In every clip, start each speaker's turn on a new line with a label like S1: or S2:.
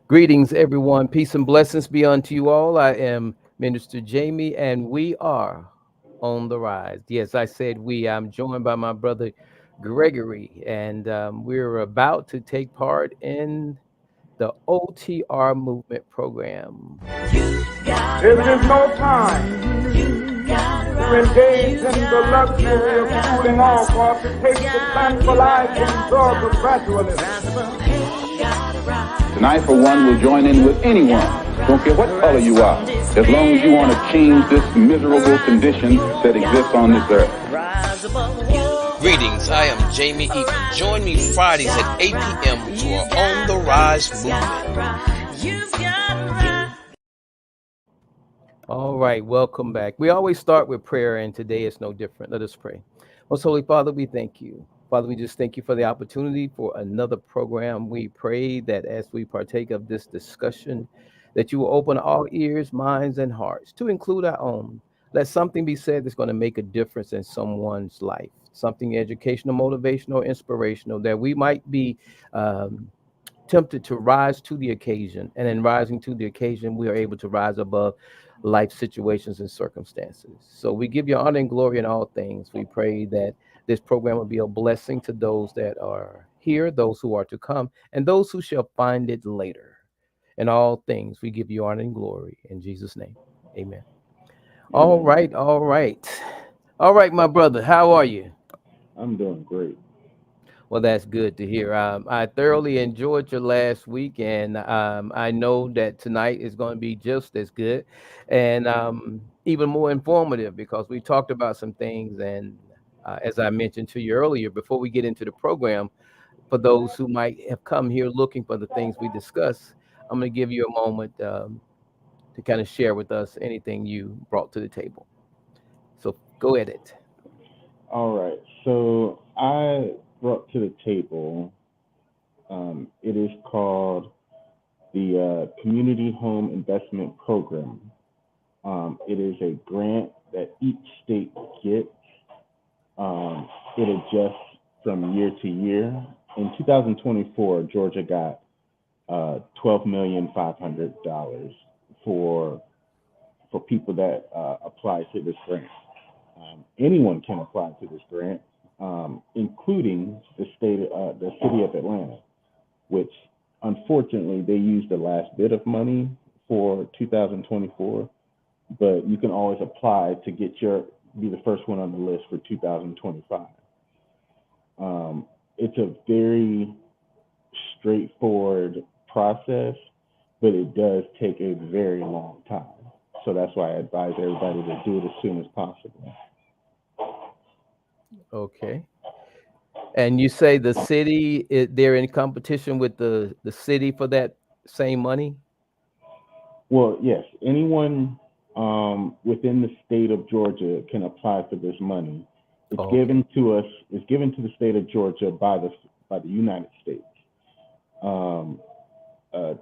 S1: Greetings, everyone. Peace and blessings be unto you all. I am Minister Jamie, and we are on the rise. Yes, I said we. I'm joined by my brother Gregory, and we're about to take part in the OTR movement program.
S2: This is no time to engage in the luxury of cooling off or to take the tranquilizing drug of gradualism.
S3: And I, for one, will join in with anyone. Don't care what color you are, as long as you want to change this miserable condition that exists on this earth.
S4: Greetings, I am Jamie Eaton. Join me Fridays at 8 p.m. to our On the Rise movement.
S1: All right, welcome back. We always start with prayer, and today is no different. Let us pray. Most Holy Father, we thank you. Father, we just thank you for the opportunity for another program. We pray that as we partake of this discussion, that you will open all ears, minds, and hearts to include our own. Let something be said that's going to make a difference in someone's life, something educational, motivational, inspirational, that we might be tempted to rise to the occasion. And in rising to the occasion, we are able to rise above life situations and circumstances. So we give you honor and glory in all things. We pray that this program will be a blessing to those that are here, those who are to come, and those who shall find it later. In all things, we give you honor and glory. In Jesus' name, amen. All right, all right. All right, my brother, how are you?
S2: I'm doing great.
S1: Well, that's good to hear. I thoroughly enjoyed your last week, and I know that tonight is going to be just as good and even more informative because we talked about some things. And as I mentioned to you earlier, before we get into the program, for those who might have come here looking for the things we discuss, I'm going to give you a moment to kind of share with us anything you brought to the table. So go ahead.
S2: All right. So I brought to the table, it is called the Community Home Investment Program. It is a grant that each state gets. It adjusts from year to year. In 2024, Georgia got $12,500,000 for people that apply to this grant. Anyone can apply to this grant, including the city of Atlanta, which unfortunately they used the last bit of money for 2024, but you can always apply to be the first one on the list for 2025. It's a very straightforward process, but it does take a very long time. So that's why I advise everybody to do it as soon as possible.
S1: Okay. And you say the city, they're in competition with the city for that same money?
S2: Well, yes, anyone within the state of Georgia can apply for this money. It's
S1: Oh, okay.
S2: given to us. It's given to the state of Georgia by the United States. Um,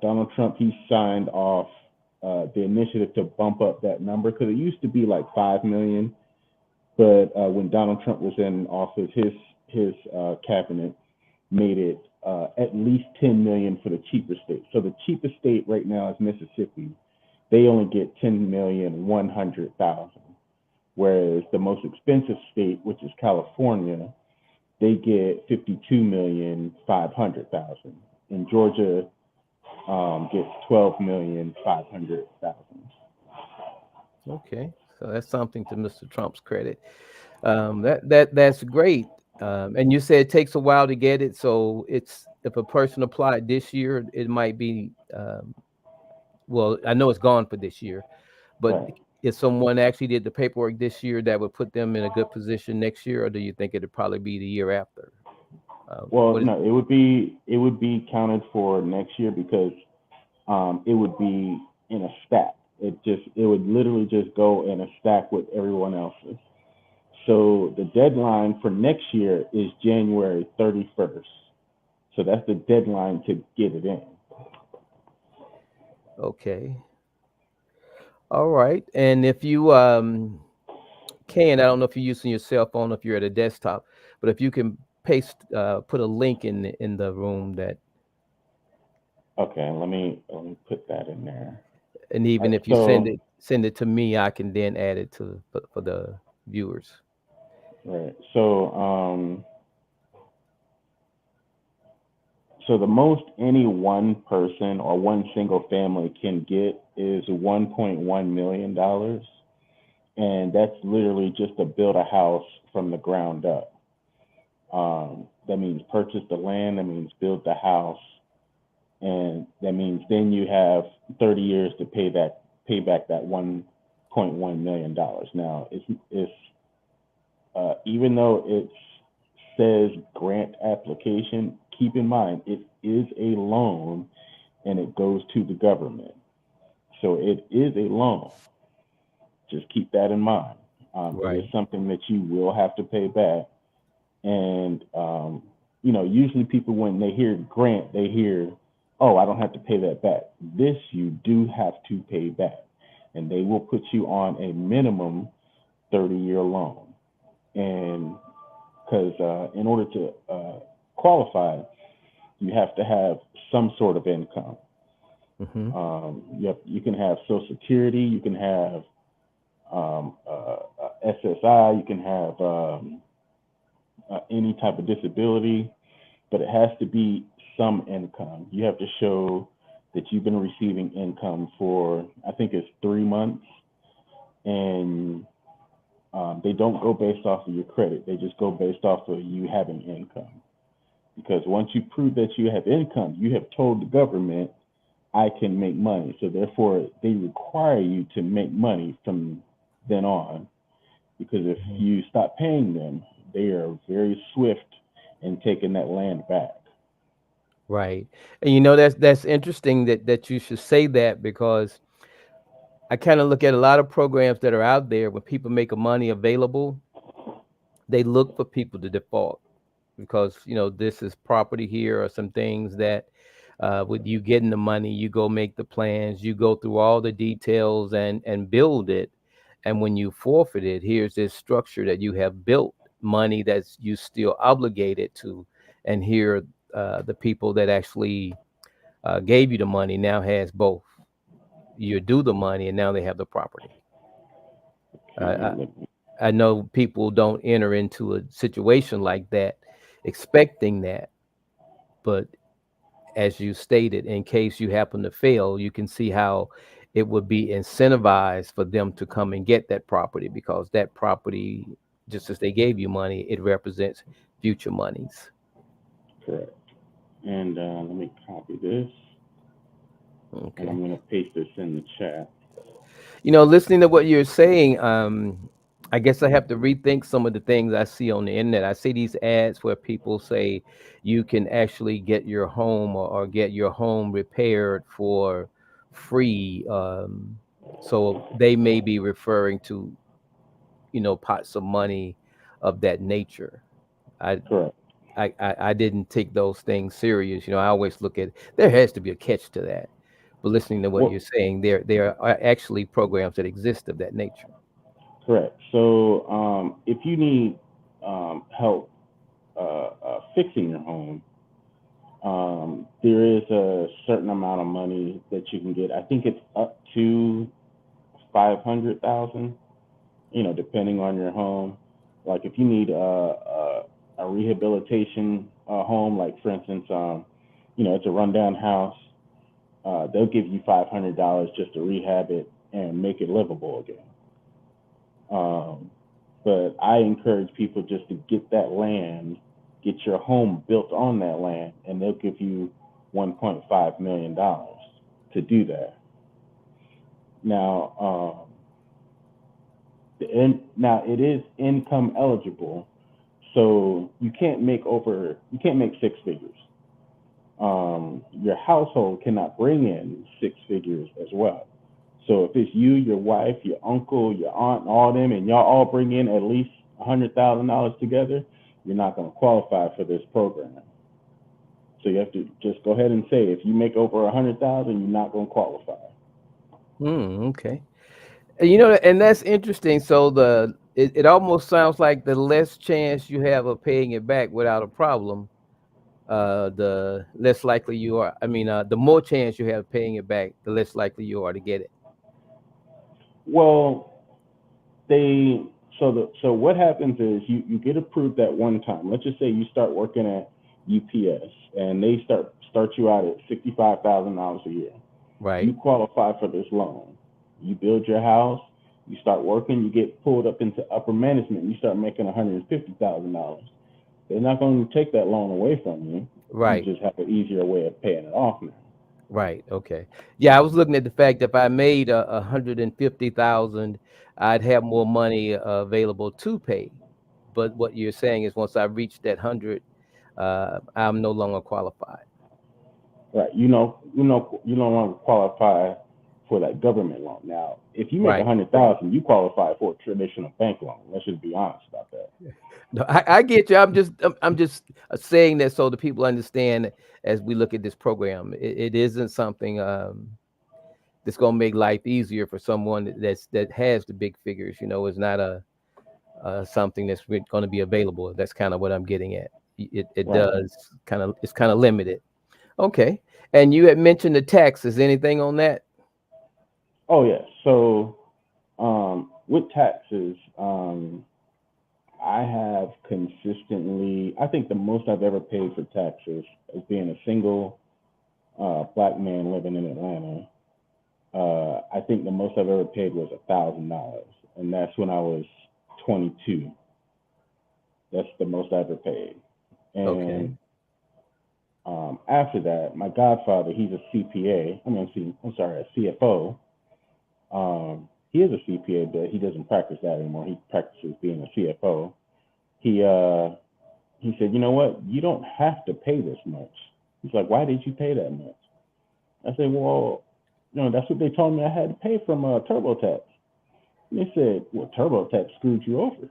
S2: Donald Trump, he signed off the initiative to bump up that number because it used to be like 5 million, but when Donald Trump was in office, his cabinet made it at least 10 million for the cheapest state. So the cheapest state right now is Mississippi. They only get 10,100,000, whereas the most expensive state, which is California, they get 52,500,000. And Georgia gets 12,500,000.
S1: Okay. So that's something to Mr. Trump's credit. That's great. And you said it takes a while to get it. So it's if a person applied this year, it might be well, I know it's gone for this year, but
S2: Right.
S1: if someone actually did the paperwork this year, that would put them in a good position next year, or do you think it'd probably be the year after?
S2: Well,
S1: What is
S2: no, it would be counted for next year because it would be in a stack. It would literally just go in a stack with everyone else's. So the deadline for next year is January 31st. So that's the deadline to get it in.
S1: okay? All right. And if you can, I don't know if you're using your cell phone, if you're at a desktop, but if you can put a link in the room that
S2: Okay, let me put that in there.
S1: And even if you
S2: So
S1: send it to me, I can then add it to for the viewers.
S2: right. So the most any one person or one single family can get is $1.1 million. And that's literally just to build a house from the ground up. That means purchase the land, that means build the house, and that means then you have 30 years to pay back that $1.1 million. Now, it's even though it says grant application, keep in mind it is a loan and it goes to the government. So it is a loan. Just keep that in mind.
S1: Right.
S2: It is something that you will have to pay back. And, usually people, when they hear grant, they hear, oh, I don't have to pay that back. This you do have to pay back. And they will put you on a minimum 30-year loan. And because in order to qualify, you have to have some sort of income.
S1: Mm-hmm.
S2: You can have Social Security, you can have SSI, you can have any type of disability, but it has to be some income. You have to show that you've been receiving income for, I think it's 3 months, and they don't go based off of your credit. They just go based off of you having income. Because once you prove that you have income, you have told the government, I can make money. So therefore, they require you to make money from then on. Because if you stop paying them, they are very swift in taking that land back.
S1: Right. And that's interesting that you should say that, because I kind of look at a lot of programs that are out there. When people make money available, they look for people to default, because this is property here, or some things that with you getting the money, you go make the plans, you go through all the details and build it. And when you forfeit it, here's this structure that you have built, money that's you still obligated to. And here the people that actually gave you the money now has both. You do the money and now they have the property. I know people don't enter into a situation like that expecting that, but as you stated, in case you happen to fail, you can see how it would be incentivized for them to come and get that property, because that property, just as they gave you money, it represents future monies.
S2: Correct. And let me copy this.
S1: Okay.
S2: And I'm going to paste this in the chat.
S1: Listening to what you're saying, I guess I have to rethink some of the things I see on the internet. I see these ads where people say you can actually get your home or get your home repaired for free. So they may be referring to, pots of money of that nature.
S2: Correct.
S1: I didn't take those things serious. I always look at, there has to be a catch to that. But listening to what you're saying, there are actually programs that exist of that nature.
S2: Correct. So if you need help fixing your home, there is a certain amount of money that you can get. I think it's up to $500,000, depending on your home. Like if you need a rehabilitation home, like for instance, it's a rundown house, they'll give you $500 just to rehab it and make it livable again. But I encourage people just to get that land, get your home built on that land, and they'll give you $1.5 million to do that. Now, it is income eligible, so you can't make 6 figures. Your household cannot bring in 6 figures as well. So if it's you, your wife, your uncle, your aunt, and all them, and y'all all bring in at least $100,000 together, you're not going to qualify for this program. So you have to just go ahead and say, if you make over $100,000, you're not going to qualify.
S1: Okay. And that's interesting. So it almost sounds like the less chance you have of paying it back without a problem, the less likely you are. I mean, the more chance you have paying it back, the less likely you are to get it.
S2: Well, so what happens is you get approved at one time. Let's just say you start working at UPS and they start you out at $65,000 a year.
S1: Right.
S2: You qualify for this loan. You build your house. You start working. You get pulled up into upper management. You start making $150,000. They're not going to take that loan away from you.
S1: Right.
S2: You just have an easier way of paying it off now.
S1: Right. Okay. Yeah, I was looking at the fact that if I made 150,000, I'd have more money available to pay. But what you're saying is once I reach that 100, I'm no longer qualified.
S2: Right. You no longer qualify for that government loan. Now, if you make
S1: Right.
S2: 100,000, you qualify for a traditional bank loan. Let's just be honest about that.
S1: No, I get you. I'm just saying that so the people understand as we look at this program, it isn't something that's going to make life easier for someone that has the big figures. It's not a something that's going to be available. That's kind of what I'm getting at. It
S2: Right.
S1: does it's kind of limited. Okay. And you had mentioned the taxes. Anything on that?
S2: Oh yeah. So with taxes, I have consistently, I think the most I've ever paid for taxes as being a single black man living in Atlanta. I think the most I've ever paid was $1,000, and that's when I was 22. That's the most I ever paid. And
S1: Okay.
S2: After that, my godfather, he's a CPA. I'm sorry, a CFO. He is a CPA, but he doesn't practice that anymore. He practices being a CFO. He said, you know what? You don't have to pay this much. He's like, why did you pay that much? I said, well, that's what they told me I had to pay from TurboTax. And they said, well, TurboTax screwed you over.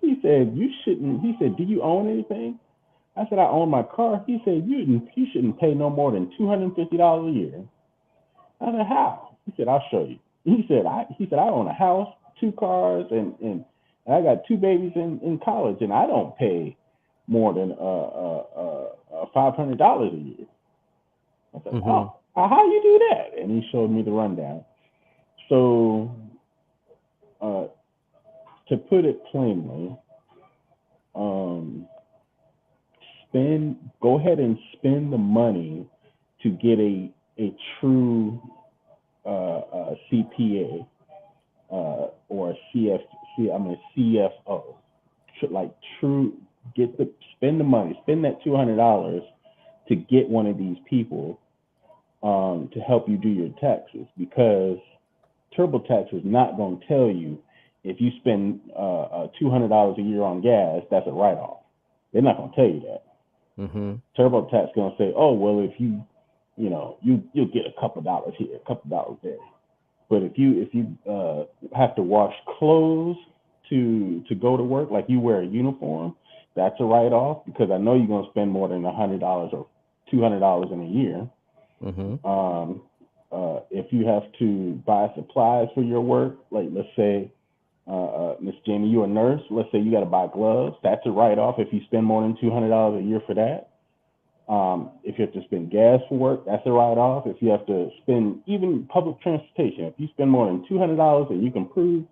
S2: He said, you shouldn't. He said, do you own anything? I said, I own my car. He said, you shouldn't pay no more than $250 a year. I said, how? He said, I'll show you. He said, I own a house, 2 cars, and I got 2 babies in college, and I don't pay more than $500 a year. I said,
S1: Mhm.
S2: oh, how you do that? And he showed me the rundown. So, to put it plainly, go ahead and spend the money to get a true CPA or a CFO. Spend the money, spend that $200 to get one of these people to help you do your taxes, because TurboTax is not going to tell you if you spend $200 a year on gas, that's a write-off. They're not going to tell you that.
S1: Mhm.
S2: TurboTax is going to say, oh, well, if you'll get a couple dollars here, a couple dollars there. But if you have to wash clothes to go to work, like you wear a uniform, that's a write-off, because I know you're going to spend more than $100 or $200 in a year.
S1: Mhm.
S2: If you have to buy supplies for your work, like let's say, Miss Jamie, you're a nurse. Let's say you got to buy gloves. That's a write-off if you spend more than $200 a year for that. If you have to spend gas for work, that's a write-off. If you have to spend even public transportation, if you spend more than $200 and you can prove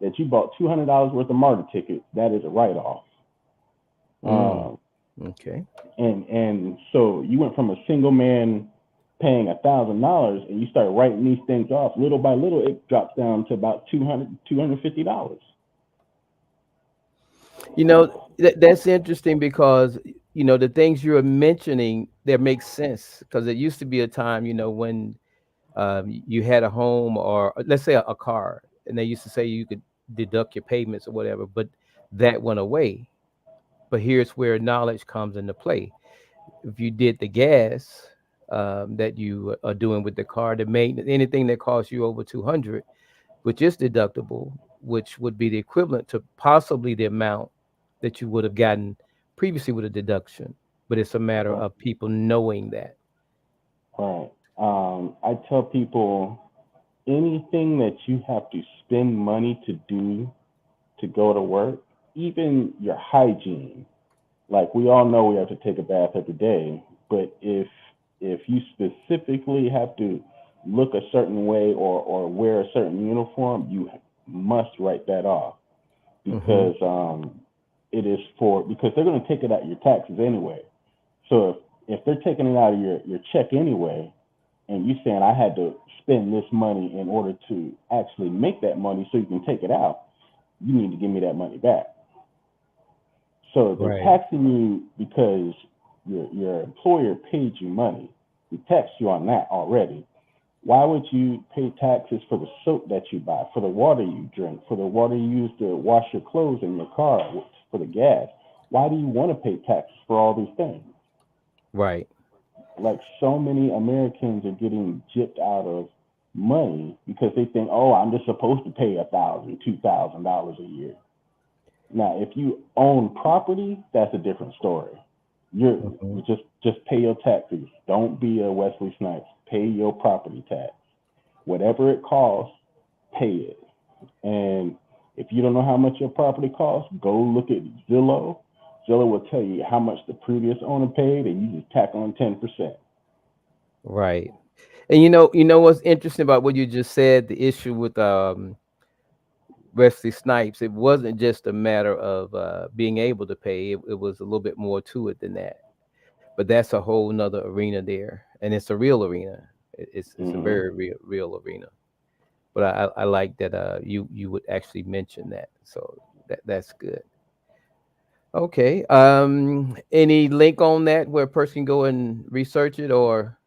S2: that you bought $200 worth of MARTA tickets, that is a write-off.
S1: Okay.
S2: And so you went from a single man paying $1,000 and you start writing these things off. Little by little, it drops down to about $250.
S1: That's interesting because the things you're mentioning there makes sense, because it used to be a time when you had a home, or let's say a car, and they used to say you could deduct your payments or whatever, but that went away. But here's where knowledge comes into play. If you did the gas that you are doing with the car, the maintenance, anything that costs you over 200, which is deductible, which would be the equivalent to possibly the amount that you would have gotten previously with a deduction. But it's a matter of people knowing that.
S2: Right. I tell people, anything that you have to spend money to do to go to work, even your hygiene, Like, we all know we have to take a bath every day, but if you specifically have to look a certain way or wear a certain uniform, you must write that off, because it is because they're going to take it out of your taxes anyway. So if they're taking it out of your check anyway, and you saying I had to spend this money in order to actually make that money so you can take it out, you need to give me that money back. So they're taxing you because your employer paid you money. He taxed you on that already. Why would you pay taxes for the soap that you buy, for the water you drink, for the water you use to wash your clothes in your car, for the gas? Why do you want to pay taxes for all these things?
S1: Right.
S2: Like, so many Americans are getting gypped out of money because they think, oh, I'm just supposed to pay $1,000, $2,000 a year. Now, if you own property, that's a different story. You just pay your taxes. Don't be a Wesley Snipes. Pay your property tax. Whatever it costs, pay it. And if you don't know how much your property costs, go look at Zillow. Zillow will tell you how much the previous owner paid, and you just tack on 10%.
S1: Right. And you know what's interesting about what you just said, the issue with Wesley Snipes, it wasn't just a matter of being able to pay. It was a little bit more to it than that. But that's a whole nother arena there, and it's a real arena. It's a very real arena. But I like that you would actually mention that. So that's good. Okay. Any link on that where a person can go and research it, or?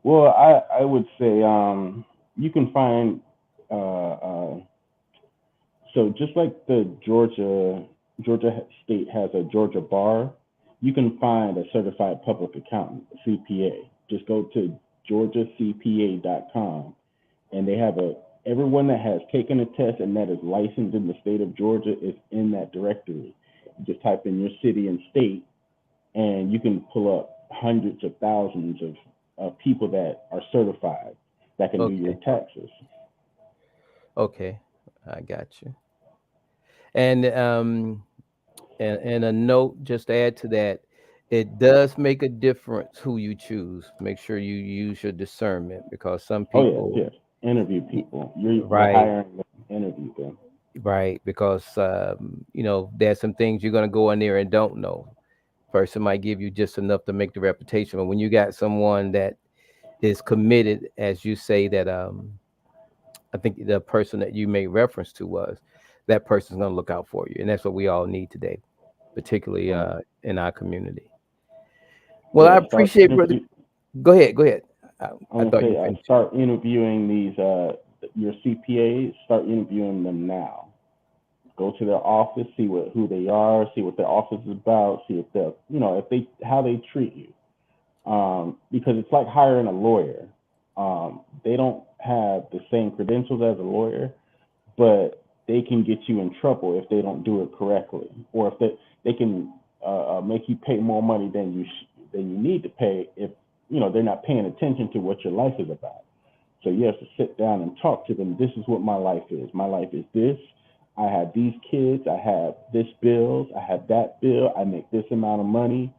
S2: Well, I would say you can find so just like the Georgia State has a Georgia bar, you can find a certified public accountant, CPA. Just go to georgiacpa.com, and they have everyone that has taken a test and that is licensed in the state of Georgia is in that directory. You just type in your city and state, and you can pull up hundreds of thousands of people that are certified that can do your taxes.
S1: Okay, I got you. And a note just to add to that, it does make a difference who you choose. Make sure you use your discernment, because some people
S2: yes. Interview people. You're
S1: right,
S2: hiring them, interview them.
S1: right, because there's some things you're going to go in there and don't know. Person might give you just enough to make the reputation, but when you got someone that is committed, as you say, that I think the person that you made reference to was, that person's going to look out for you, and that's what we all need today, particularly in our community. Well, I appreciate, brother. Go ahead. I thought you finished.
S2: Start interviewing these your CPAs. Start interviewing them now. Go to their office, see who they are, see what their office is about, see if they're, how they treat you. Because it's like hiring a lawyer. They don't have the same credentials as a lawyer, but they can get you in trouble if they don't do it correctly, or if they can make you pay more money than you need to pay if they're not paying attention to what your life is about. So you have to sit down and talk to them. This is what my life is. My life is this. I have these kids. I have this bills. I have that bill. I make this amount of money.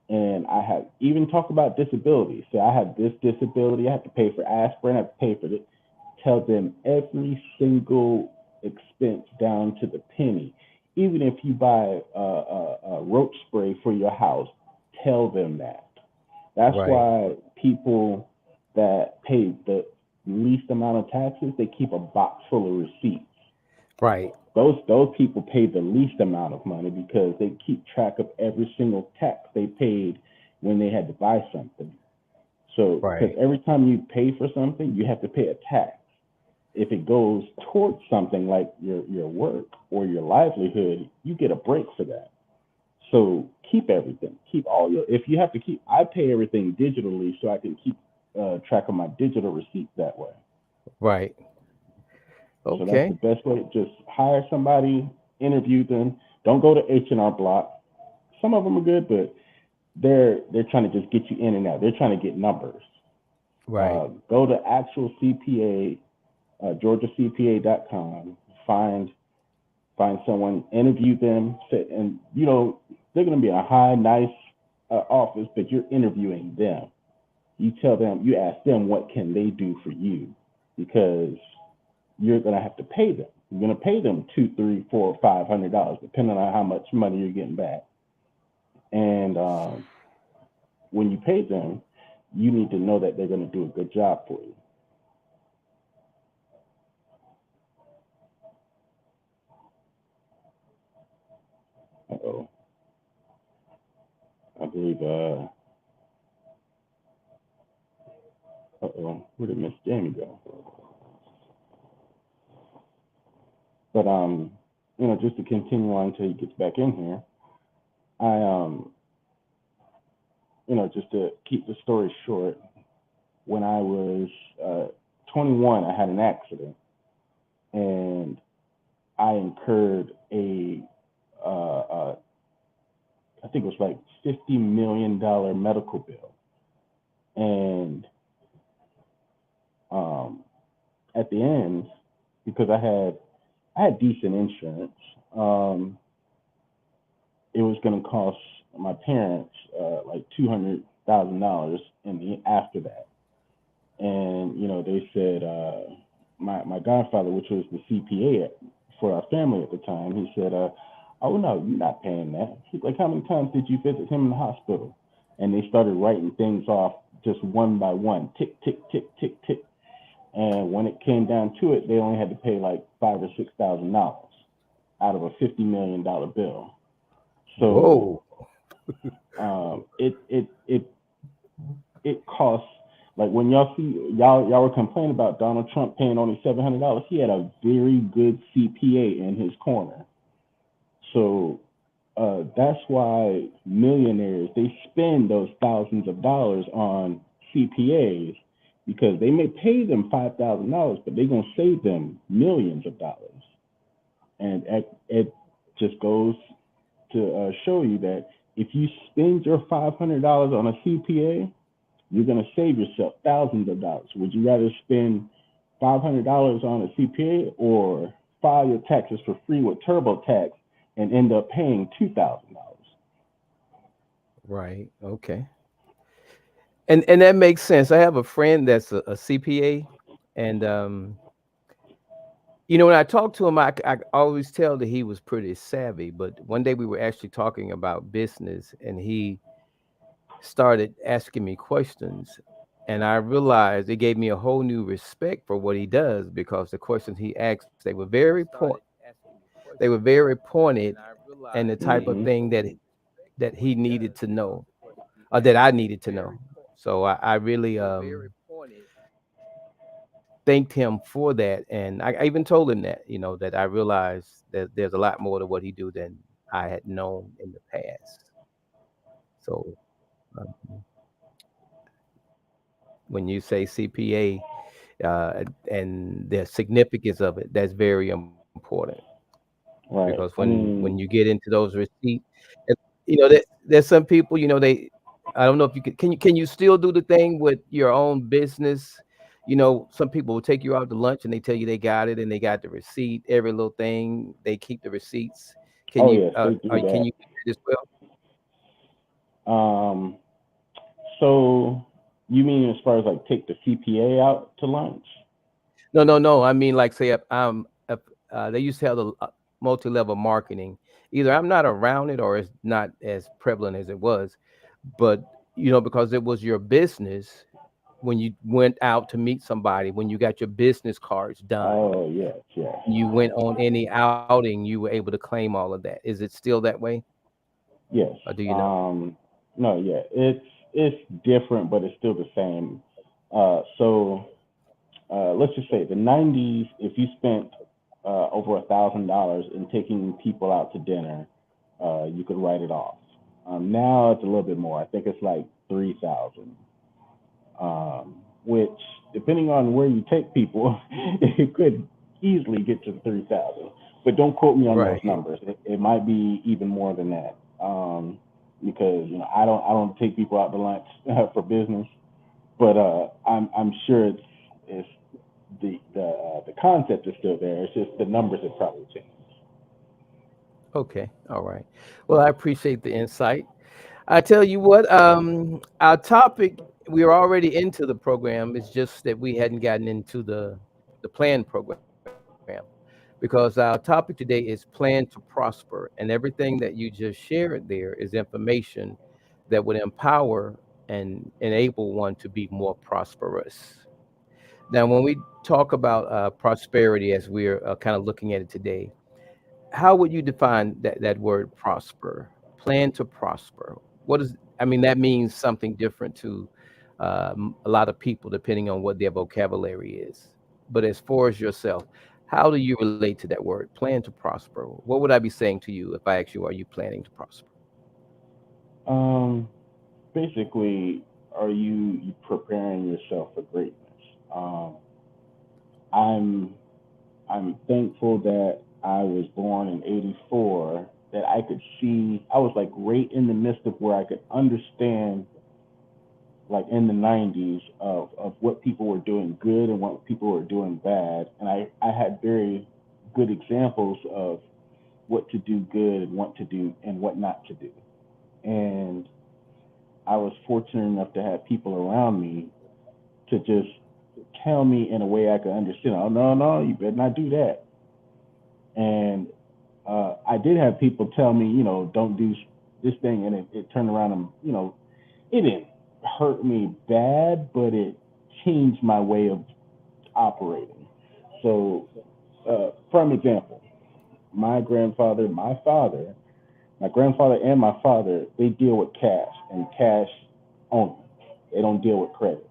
S2: And I have even talk about disability. So I have this disability. I have to pay for aspirin. I have to pay for this. Tell them every single expense down to the penny. Even if you buy a roach spray for your house, tell them that. That's why people that pay the least amount of taxes, they keep a box full of receipts.
S1: Right.
S2: Those people pay the least amount of money because they keep track of every single tax they paid when they had to buy something. So because every time you pay for something, you have to pay a tax. If it goes towards something like your work or your livelihood, you get a break for that. So keep everything. Keep all if you have to keep, I pay everything digitally so I can keep track of my digital receipts that way.
S1: Right. Okay.
S2: So that's the best way. Just hire somebody, interview them. Don't go to H&R Block. Some of them are good, but they're trying to just get you in and out. They're trying to get numbers.
S1: Right.
S2: Go to actual CPA, georgiacpa.com. Find find someone, interview them, and they're going to be in a high, nice office, but you're interviewing them. You tell them, you ask them, what can they do for you? Because you're going to have to pay them. You're going to pay them $200, $300, $400, $500, depending on how much money you're getting back. And when you pay them, you need to know that they're going to do a good job for you. Uh-oh. I believe, where did Miss Jamie go? But, just to continue on until he gets back in here, just to keep the story short, when I was 21, I had an accident, and I incurred I think it was like $50 million medical bill. And at the end, because I had decent insurance, it was going to cost my parents like $200,000 after that. And they said my godfather, which was the CPA for our family at the time, he said, "Oh no, you're not paying that." He's like, "How many times did you visit him in the hospital?" And they started writing things off just one by one, tick, tick, tick, tick, tick. And when it came down to it, they only had to pay like $5,000 or $6,000 out of a $50 million bill. So it costs, like when y'all were complaining about Donald Trump paying only $700, he had a very good CPA in his corner. So that's why millionaires, they spend those thousands of dollars on CPAs, because they may pay them $5,000, but they're going to save them millions of dollars. And it just goes to show you that if you spend your $500 on a CPA, you're going to save yourself thousands of dollars. Would you rather spend $500 on a CPA or file your taxes for free with TurboTax and end up paying $2,000?
S1: Right. Okay. And that makes sense. I have a friend that's a CPA, and when I talk to him, I always tell that he was pretty savvy. But one day we were actually talking about business, and he started asking me questions, and I realized it gave me a whole new respect for what he does, because the questions he asked, they were very pointed, and the type of thing that he needed to know, or that I needed to know. So I really thanked him for that, and I even told him that that I realized that there's a lot more to what he do than I had known in the past. So when you say CPA and the significance of it, that's very important,
S2: Right.
S1: because when you get into those receipts, there's some people, I don't know if you can you still do the thing with your own business? Some people will take you out to lunch and they tell you they got it and they got the receipt, every little thing, they keep the receipts. Can you
S2: yes, they do that.
S1: can you do that as well?
S2: So you mean as far as like take the CPA out to lunch?
S1: No. I mean, like, say, they used to have the multi-level marketing. Either I'm not around it or it's not as prevalent as it was, but because it was your business, when you went out to meet somebody, when you got your business cards done,
S2: Oh yes.
S1: you went on any outing, you were able to claim all of that. Is it still that way?
S2: Yes.
S1: Or do you know?
S2: No, yeah, it's different, but it's still the same. So let's just say the 90s, if you spent over $1,000 in taking people out to dinner, you could write it off. Now it's a little bit more. I think it's like 3,000, which, depending on where you take people, it could easily get to 3,000. But don't quote me on those numbers. It might be even more than that, because I don't take people out to lunch for business, but I'm sure it's the concept is still there. It's just the numbers have probably changed.
S1: Okay. All right. Well, I appreciate the insight. I tell you what, our topic, we are already into the program. It's just that we hadn't gotten into the plan program, because our topic today is plan to prosper, and everything that you just shared there is information that would empower and enable one to be more prosperous. Now, when we talk about prosperity, as we're kind of looking at it today, how would you define that word prosper? Plan to prosper. What is, I mean, that means something different to a lot of people depending on what their vocabulary is. But as far as yourself, how do you relate to that word, plan to prosper? What would I be saying to you if I asked you, are you planning to prosper?
S2: Um, Basically, are you preparing yourself for greatness? Um, I'm I'm thankful that I was born in '84. That I could see, I was like right in the midst of where I could understand, like in the '90s, of what people were doing good and what people were doing bad, and I had very good examples of what to do good and what to do and what not to do, and I was fortunate enough to have people around me to just tell me in a way I could understand. Oh, no, no, you better not do that. And I did have people tell me, don't do this thing, and it turned around and, it didn't hurt me bad, but it changed my way of operating. So, prime example, my grandfather, my grandfather and my father, they deal with cash and cash only. They don't deal with credit.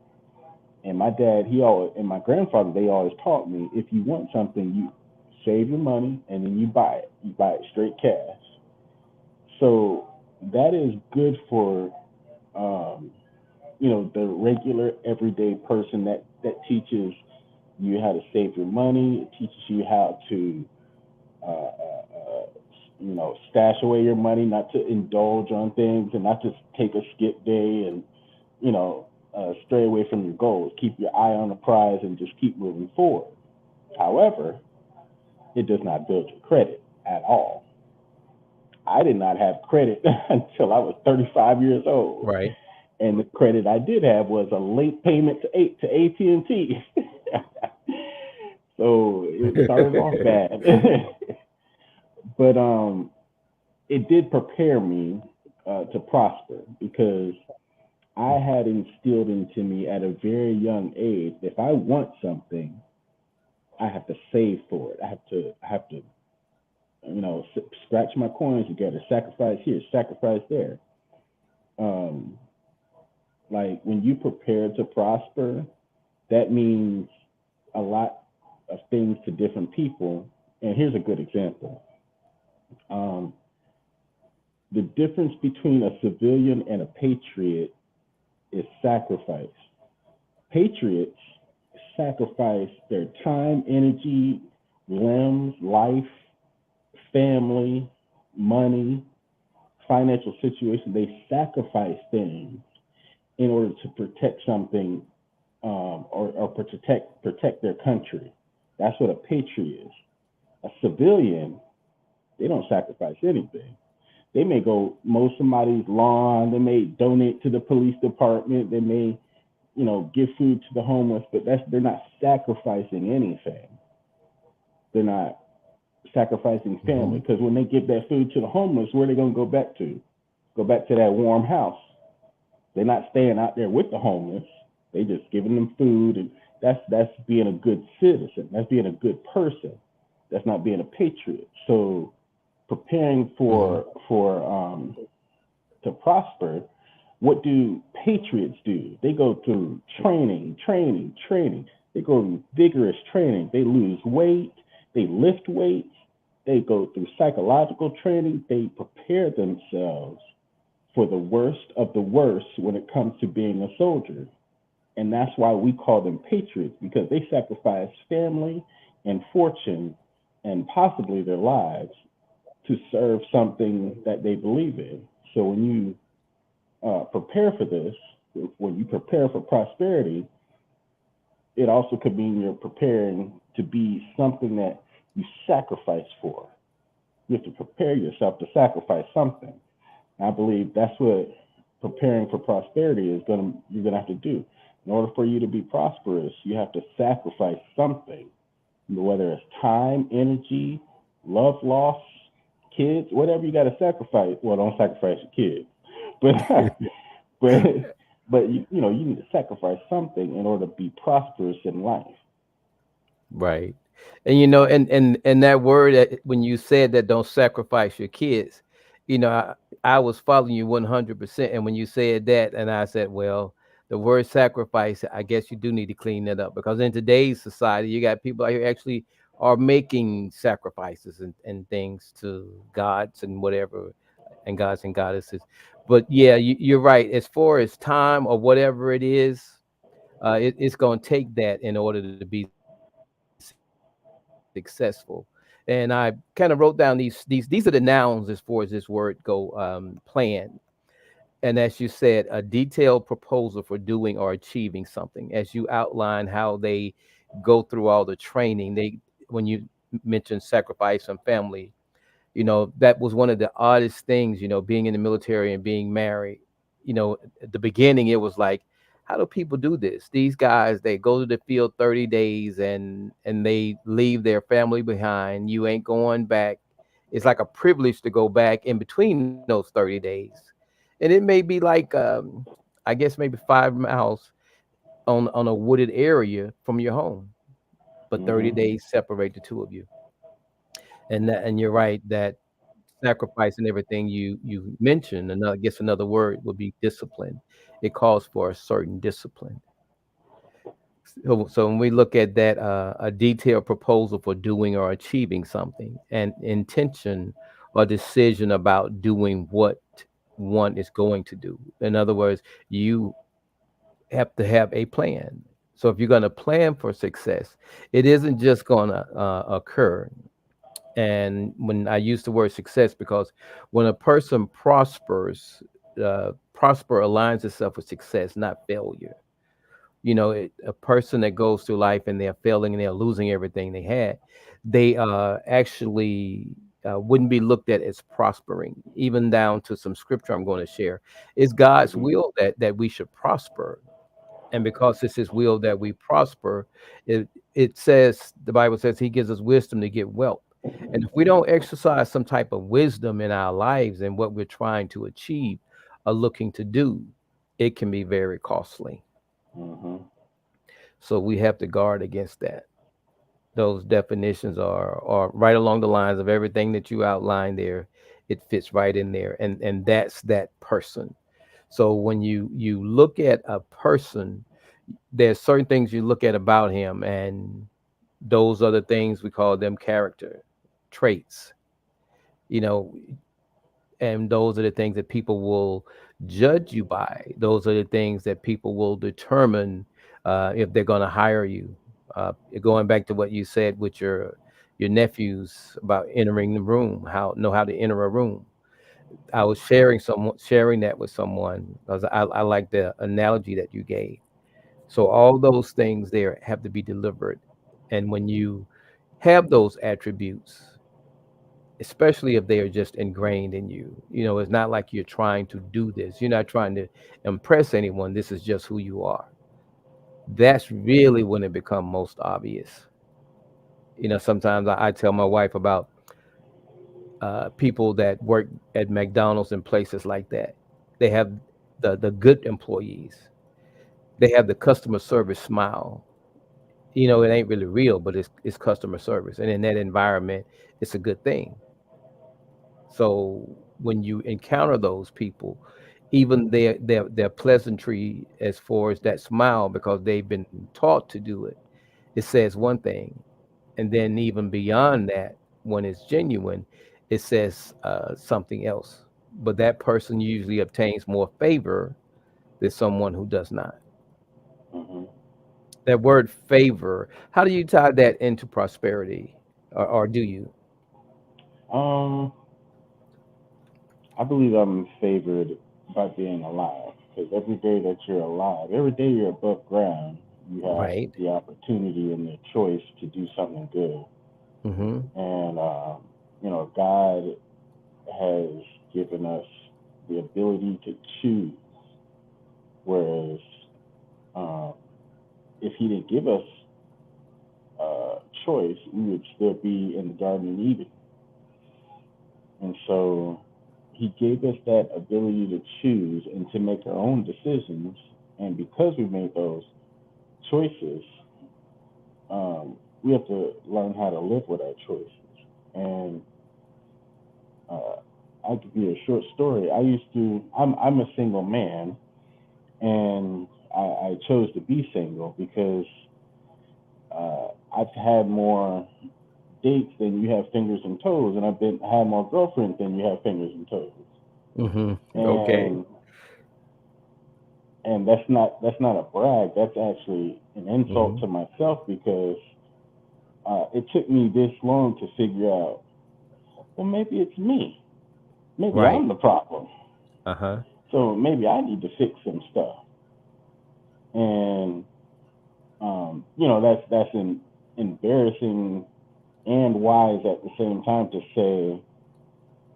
S2: And my dad, and my grandfather, they always taught me, if you want something, you save your money and then you buy it. You buy it straight cash. So that is good for, um, the regular everyday person that teaches you how to save your money. It teaches you how to, uh, uh, uh, stash away your money, not to indulge on things and not to take a skip day and, stray away from your goals. Keep your eye on the prize and just keep moving forward. However, it does not build your credit at all. I did not have credit until I was 35 years old,
S1: Right.
S2: and the credit I did have was a late payment to AT&T. So it started off bad, but it did prepare me to prosper because I had instilled into me at a very young age, if I want something, I have to save for it. I have to, scratch my coins together, sacrifice here, sacrifice there. Um, like when you prepare to prosper, that means a lot of things to different people. And here's a good example. Um, the difference between a civilian and a patriot is sacrifice. Patriots sacrifice their time, energy, limbs, life, family, money, financial situation. They sacrifice things in order to protect something, or protect their country. That's what a patriot is. A civilian, they don't sacrifice anything. They may go mow somebody's lawn. They may donate to the police department. They may, give food to the homeless, but they're not sacrificing anything. They're not sacrificing family,
S1: Hmm.
S2: because when they give that food to the homeless, where are they going to go back to? Go back to that warm house. They're not staying out there with the homeless. They just giving them food, and that's being a good citizen. That's being a good person. That's not being a patriot. So preparing
S1: Hmm.
S2: for to prosper, what do patriots do? They go through training, training, training. They go through vigorous training. They lose weight. They lift weights. They go through psychological training. They prepare themselves for the worst of the worst when it comes to being a soldier. And that's why we call them patriots, because they sacrifice family and fortune and possibly their lives to serve something that they believe in. So when you prepare for this, when you prepare for prosperity, it also could mean you're preparing to be something that you sacrifice for. you have to prepare yourself to sacrifice something. And I believe that's what preparing for prosperity you're gonna have to do. In order for you to be prosperous, you have to sacrifice something, whether it's time, energy, love loss, kids, whatever you got to sacrifice. Well, don't sacrifice your kids, but but you need to sacrifice something in order to be prosperous in life.
S1: Right. And that word when you said that don't sacrifice your kids, I was following you 100%. And when you said that, and I said, well, the word sacrifice, I guess you do need to clean that up, because in today's society, you got people out here actually are making sacrifices and things to gods and whatever, and gods and goddesses. But yeah, you're right. As far as time or whatever it is, it's going to take that in order to be successful. And I kind of wrote down these are the nouns as far as this word go. Plan. And as you said, a detailed proposal for doing or achieving something. As you outline how they go through all the training, when you mentioned sacrifice and family, that was one of the oddest things, being in the military and being married. At the beginning, it was like, how do people do this? These guys, they go to the field 30 days and they leave their family behind. You ain't going back. It's like a privilege to go back in between those 30 days. And it may be like, I guess maybe 5 miles on a wooded area from your home, but 30 days separate the two of you. And you're right that sacrifice and everything you mentioned, I guess another word would be discipline. It calls for a certain discipline. So when we look at that, a detailed proposal for doing or achieving something, and intention or decision about doing what one is going to do. In other words, you have to have a plan. So if you're going to plan for success, it isn't just going to occur. And when I use the word success, because when a person prospers, prosper aligns itself with success, not failure. A person that goes through life and they're failing and they're losing everything they had, they actually wouldn't be looked at as prospering. Even down to some scripture I'm going to share. It's God's will that we should prosper. And because it's his will that we prosper, it says, the Bible says he gives us wisdom to get wealth. And if we don't exercise some type of wisdom in our lives and what we're trying to achieve or looking to do, it can be very costly. So we have to guard against that. Those definitions are right along the lines of everything that you outlined there. It fits right in there. And that's that person. So when you look at a person, there's certain things you look at about him, and those are the things we call them character traits, and those are the things that people will judge you by. Those are the things that people will determine if they're going to hire you. Going back to what you said with your nephews about entering the room, know how to enter a room. I was sharing that with someone because I like the analogy that you gave. So all those things there have to be delivered. And when you have those attributes, especially if they are just ingrained in you, it's not like you're trying to do this. You're not trying to impress anyone. This is just who you are. That's really when it becomes most obvious. Sometimes I tell my wife about people that work at McDonald's and places like that. They have the good employees. They have the customer service smile. It ain't really real, but it's customer service. And in that environment, it's a good thing. So when you encounter those people, even their pleasantry as far as that smile, because they've been taught to do it, it says one thing. And then even beyond that, when it's genuine, it says something else. But that person usually obtains more favor than someone who does not. That word favor, how do you tie that into prosperity, or do you?
S2: I believe I'm favored by being alive, because every day that you're alive, every day you're above ground, you have
S1: Right.
S2: the opportunity and the choice to do something good. And God has given us the ability to choose, whereas if he didn't give us choice, we would still be in the Garden of Eden. And so he gave us that ability to choose and to make our own decisions. And because we made those choices, we have to learn how to live with our choices. And I could be a short story. I'm a single man, and I chose to be single because I've had more dates than you have fingers and toes, and I've had more girlfriends than you have fingers and toes.
S1: Mm-hmm. Okay.
S2: And that's not a brag. That's actually an insult to myself, because it took me this long to figure out, well, maybe it's me. Maybe I'm the problem. So maybe I need to fix some stuff. And that's embarrassing and wise at the same time to say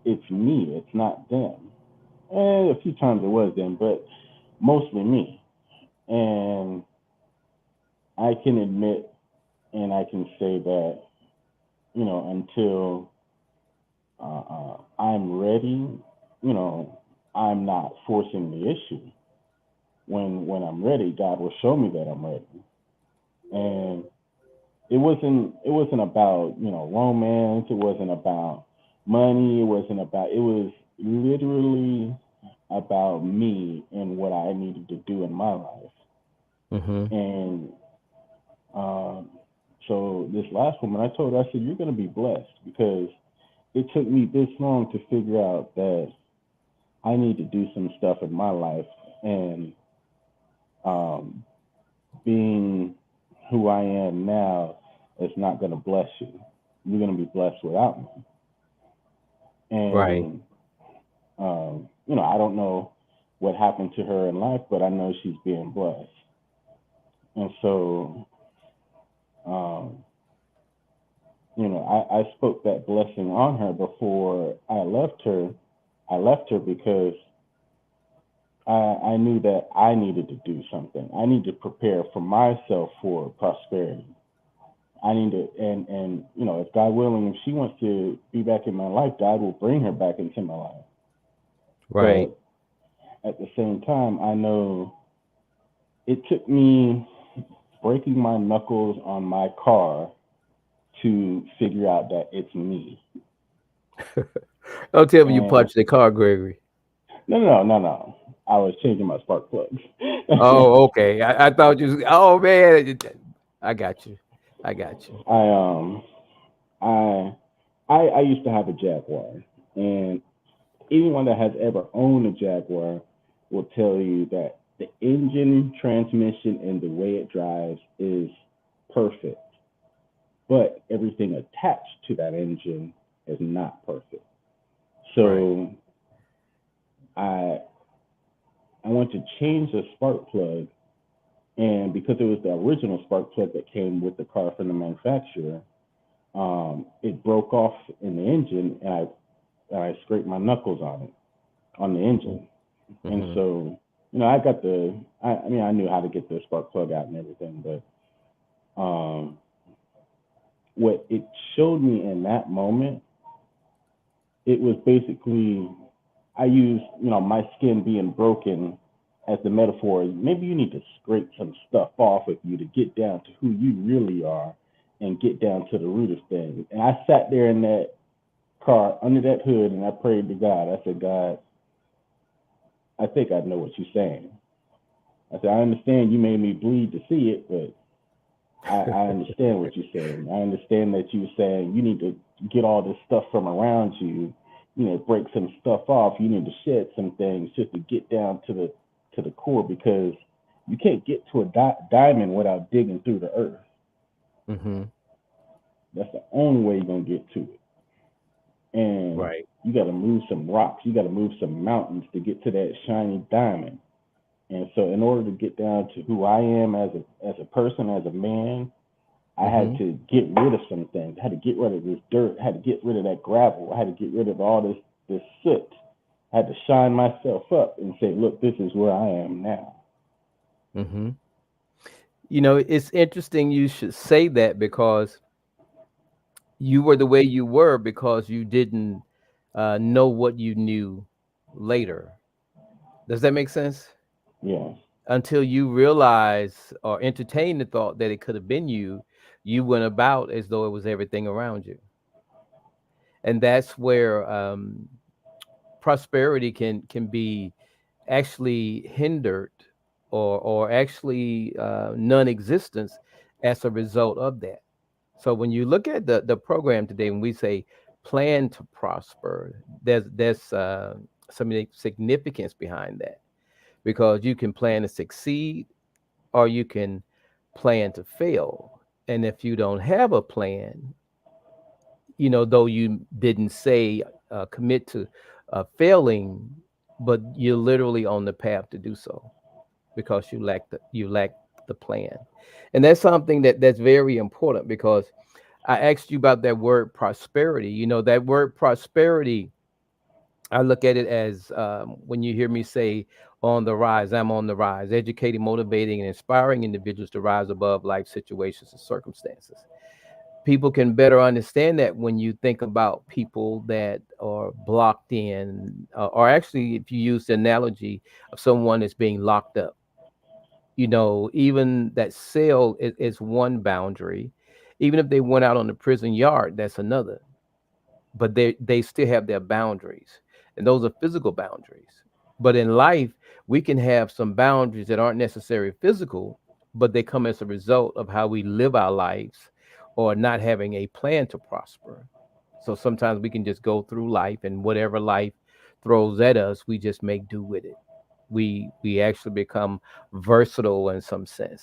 S2: it's me, it's not them. And a few times it was them, but mostly me. And I can admit and I can say that, until I'm ready, I'm not forcing the issue. When I'm ready, God will show me that I'm ready. And it wasn't about, romance. It wasn't about money. It was literally about me and what I needed to do in my life. And so this last woman, I told her, I said, you're going to be blessed, because it took me this long to figure out that I need to do some stuff in my life. And being who I am now is not going to bless you. You're going to be blessed without me. And, I don't know what happened to her in life, but I know she's being blessed. And so, I spoke that blessing on her before I left her. I left her because I knew that I needed to do something. I need to prepare for myself for prosperity. I need to, and if God willing, if she wants to be back in my life, God will bring her back into my life.
S1: Right.
S2: But at the same time, I know it took me breaking my knuckles on my car to figure out that it's me.
S1: Don't tell me you punched the car, Gregory.
S2: No. I was changing my spark plugs.
S1: Oh, okay. I thought you. Oh man, I got you.
S2: I used to have a Jaguar, and anyone that has ever owned a Jaguar will tell you that the engine, transmission, and the way it drives is perfect, but everything attached to that engine is not perfect. So I went to change the spark plug, and because it was the original spark plug that came with the car from the manufacturer, it broke off in the engine, and I scraped my knuckles on the engine. And so, I got I knew how to get the spark plug out and everything, but what it showed me in that moment, it was basically, I used, my skin being broken as the metaphor. Maybe you need to scrape some stuff off of you to get down to who you really are and get down to the root of things. And I sat there in that car under that hood and I prayed to God. I said, God, I think I know what you're saying. I said, I understand you made me bleed to see it, but I understand what you're saying. I understand that you're saying you need to get all this stuff from around you, break some stuff off. You need to shed some things just to get down to the core, because you can't get to a diamond without digging through the earth. That's the only way you're going to get to it. And you got to move some rocks. You got to move some mountains to get to that shiny diamond. And so in order to get down to who I am as a person, as a man, I had to get rid of some things. I had to get rid of this dirt. I had to get rid of that gravel. I had to get rid of all this soot. I had to shine myself up and say, look, this is where I am now.
S1: Mm-hmm. You know, it's interesting you should say that, because you were the way you were because you didn't know what you knew later. Does that make sense?
S2: Yeah.
S1: Until you realize or entertain the thought that it could have been you, you went about as though it was everything around you. And that's where prosperity can be actually hindered or actually non-existence as a result of that. So when you look at the program today, when we say plan to prosper, there's some significance behind that, because you can plan to succeed or you can plan to fail. And if you don't have a plan, you know, though you didn't say commit to failing, but you're literally on the path to do so because you lack the plan. And that's something that's very important, because I asked you about that word prosperity. You know, that word prosperity, I look at it as when you hear me say on the rise, I'm on the rise, educating, motivating, and inspiring individuals to rise above life situations and circumstances. People can better understand that when you think about people that are blocked in, or actually, if you use the analogy of someone that's being locked up, you know, even that cell is one boundary. Even if they went out on the prison yard, that's another. But they still have their boundaries, and those are physical boundaries. But in life, we can have some boundaries that aren't necessarily physical, but they come as a result of how we live our lives or not having a plan to prosper. So sometimes we can just go through life, and whatever life throws at us, we just make do with it. We actually become versatile in some sense,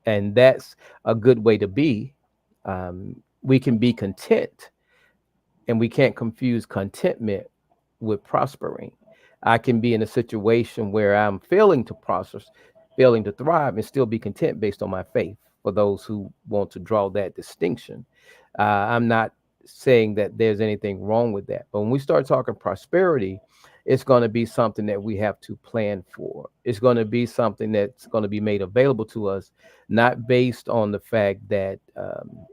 S1: and that's a good way to be. We can be content, and we can't confuse contentment with prospering. I can be in a situation where I'm failing to prosper, failing to thrive, and still be content based on my faith. For those who want to draw that distinction, I'm not saying that there's anything wrong with that. But when we start talking prosperity, it's going to be something that we have to plan for. It's going to be something that's going to be made available to us, not based on the fact that,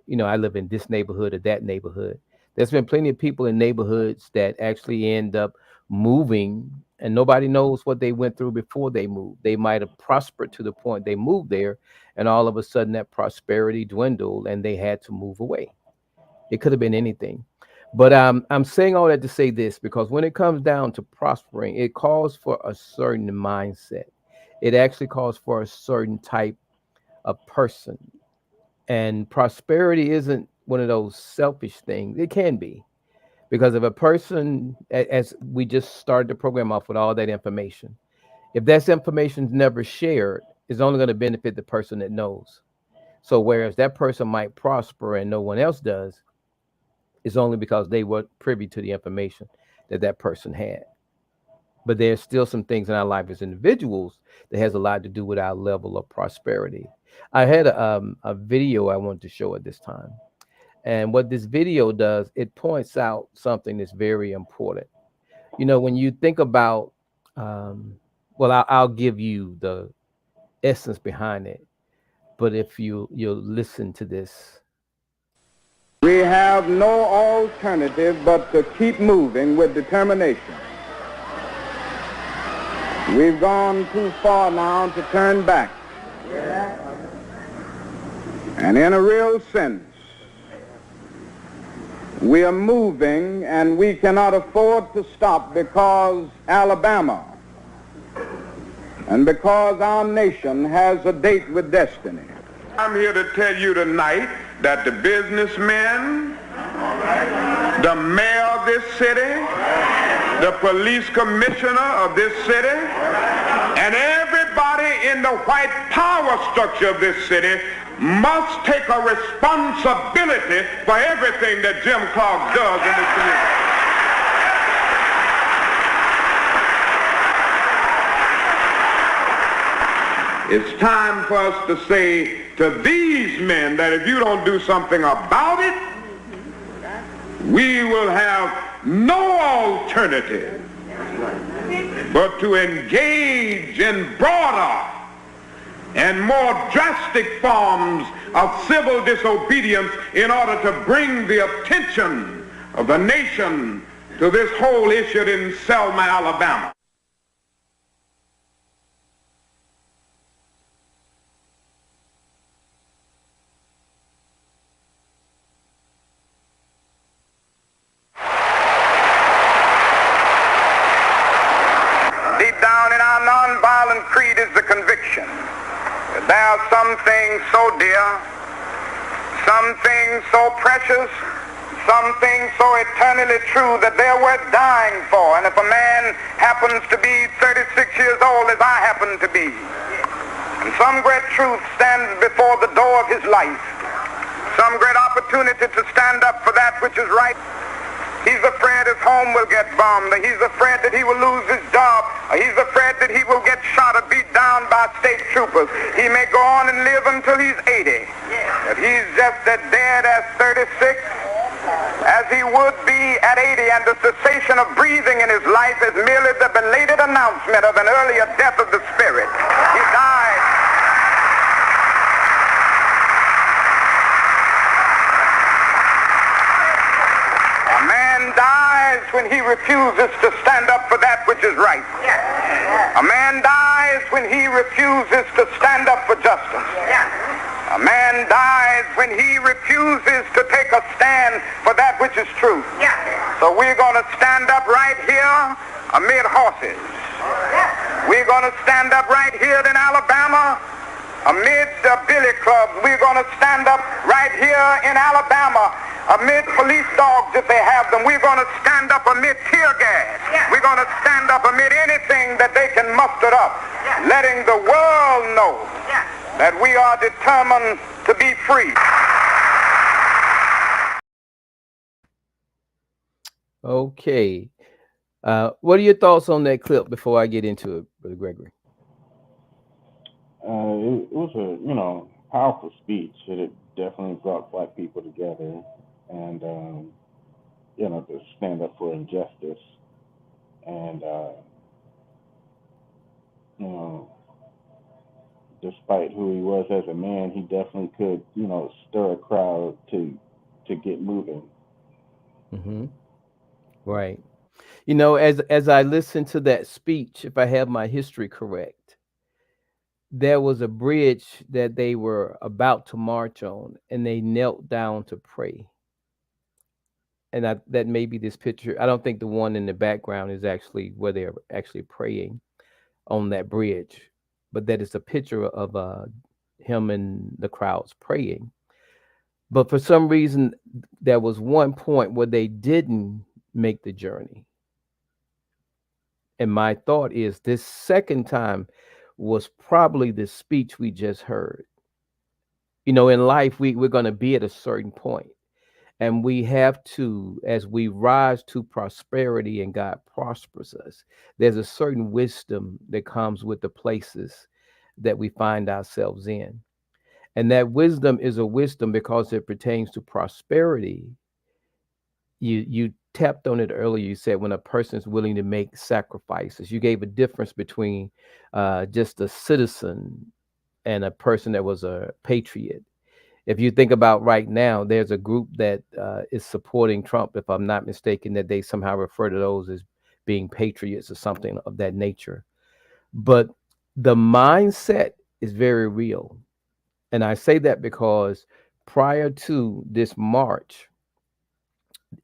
S1: you know, I live in this neighborhood or that neighborhood. There's been plenty of people in neighborhoods that actually end up moving, and nobody knows what they went through before they moved. They might have prospered to the point they moved there, and all of a sudden that prosperity dwindled and they had to move away. It could have been anything. But I'm saying all that to say this, because when it comes down to prospering, it calls for a certain mindset. It actually calls for a certain type of person. And prosperity isn't one of those selfish things. It can be, because if a person, as we just started the program off with all that information, if that information is never shared, it's only going to benefit the person that knows. So whereas that person might prosper and no one else does, it's only because they were privy to the information that person had. But there's still some things in our life as individuals that has a lot to do with our level of prosperity. I had a video I wanted to show at this time. And what this video does, it points out something that's very important. You know, when you think about, well, I'll give you the essence behind it. But if you'll listen to this.
S5: We have no alternative but to keep moving with determination. We've gone too far now to turn back. And in a real sense, we are moving, and we cannot afford to stop, because Alabama and because our nation has a date with destiny. I'm here to tell you tonight that the businessmen, the mayor of this city, the police commissioner of this city, and everybody in the white power structure of this city must take a responsibility for everything that Jim Clark does in this community. It's time for us to say to these men that if you don't do something about it, we will have no alternative but to engage in broader and more drastic forms of civil disobedience in order to bring the attention of the nation to this whole issue in Selma, Alabama. Deep down in our nonviolent creed is the conviction that there are some things so dear, some things so precious, some things so eternally true that they're worth dying for. And if a man happens to be 36 years old, as I happen to be, and some great truth stands before the door of his life, some great opportunity to stand up for that which is right, he's afraid his home will get bombed, or he's afraid that he will lose his job, or he's afraid that he will get shot or beat down by state troopers. He may go on and live until he's 80. But he's just as dead as 36 as he would be at 80, and the cessation of breathing in his life is merely the belated announcement of an earlier death of the spirit. He died. A man dies when he refuses to stand up for that which is right. A man dies when he refuses to stand up for justice. A man dies when he refuses to take a stand for that which is true. So we're going to stand up right here amid horses. We're going to stand up right here in Alabama amid the billy clubs. We're going to stand up right here in Alabama amid police dogs if they have them. We're going to stand up amid tear gas. We're going to stand up amid anything that they can muster up, letting the world know that we are determined to be free.
S1: Okay. What are your thoughts on that clip before I get into it, Brother Gregory?
S2: It was a powerful speech. It definitely brought black people together and, to stand up for injustice. And, despite who he was as a man, he definitely could, stir a crowd to get moving.
S1: Mm-hmm. Right. As I listened to that speech, if I have my history correct, there was a bridge that they were about to march on, and they knelt down to pray. And that may be this picture. I don't think the one in the background is actually where they're actually praying on that bridge, but that is a picture of him and the crowds praying. But for some reason, there was one point where they didn't make the journey. And my thought is this second time was probably the speech we just heard. In life, we're going to be at a certain point, and we have to, as we rise to prosperity and God prospers us, there's a certain wisdom that comes with the places that we find ourselves in. And that wisdom is a wisdom because it pertains to prosperity. You tapped on it earlier. You said when a person is willing to make sacrifices, you gave a difference between just a citizen and a person that was a patriot. If you think about right now, there's a group that is supporting Trump, if I'm not mistaken, that they somehow refer to those as being patriots or something of that nature. But the mindset is very real. And I say that because prior to this march,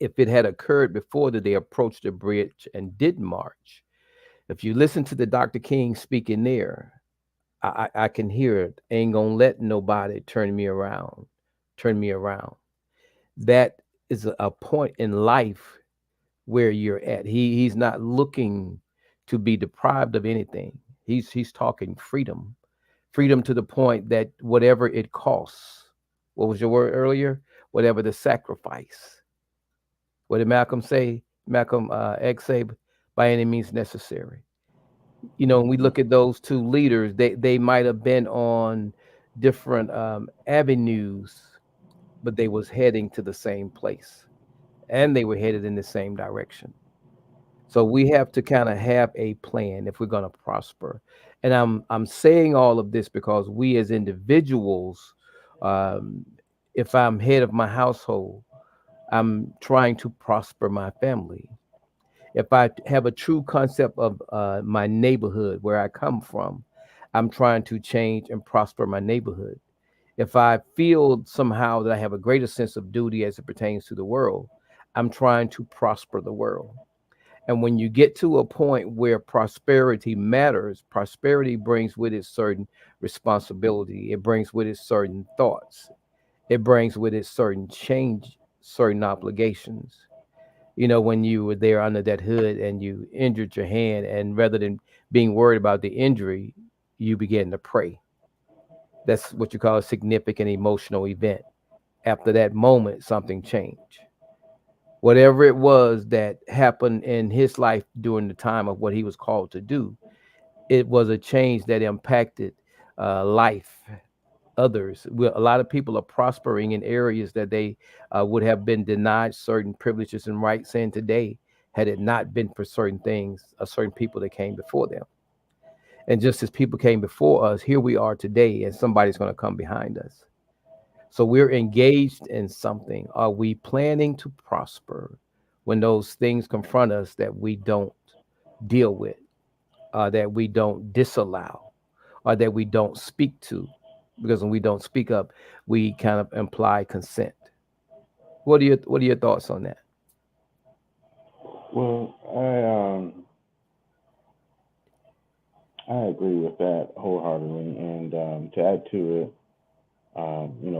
S1: if it had occurred before that they approached the bridge and did march, if you listen to the Dr. King speaking there, I can hear it. Ain't gonna let nobody turn me around. That is a point in life where you're at. He's not looking to be deprived of anything. He's talking freedom to the point that whatever it costs. What was your word earlier? Whatever the sacrifice. What did Malcolm say? Malcolm X say, by any means necessary. When we look at those two leaders, they might have been on different avenues, but they was heading to the same place, and they were headed in the same direction. So we have to kind of have a plan if we're going to prosper. And I'm saying all of this because we as individuals, um, if I'm head of my household, I'm trying to prosper my family. If I have a true concept of my neighborhood where I come from, I'm trying to change and prosper my neighborhood. If I feel somehow that I have a greater sense of duty as it pertains to the world, I'm trying to prosper the world. And when you get to a point where prosperity matters, prosperity brings with it certain responsibility. It brings with it certain thoughts. It brings with it certain change, certain obligations. When you were there under that hood and you injured your hand, and rather than being worried about the injury, you began to pray. That's what you call a significant emotional event. After that moment, something changed. Whatever it was that happened in his life during the time of what he was called to do, it was a change that impacted life, others. A lot of people are prospering in areas that they would have been denied certain privileges and rights in today had it not been for certain things, certain people that came before them. And just as people came before us, here we are today, and somebody's going to come behind us. So we're engaged in something. Are we planning to prosper when those things confront us that we don't deal with, that we don't disallow, or that we don't speak to? Because when we don't speak up, we kind of imply consent. What are your thoughts on that?
S2: Well, I agree with that wholeheartedly. And to add to it,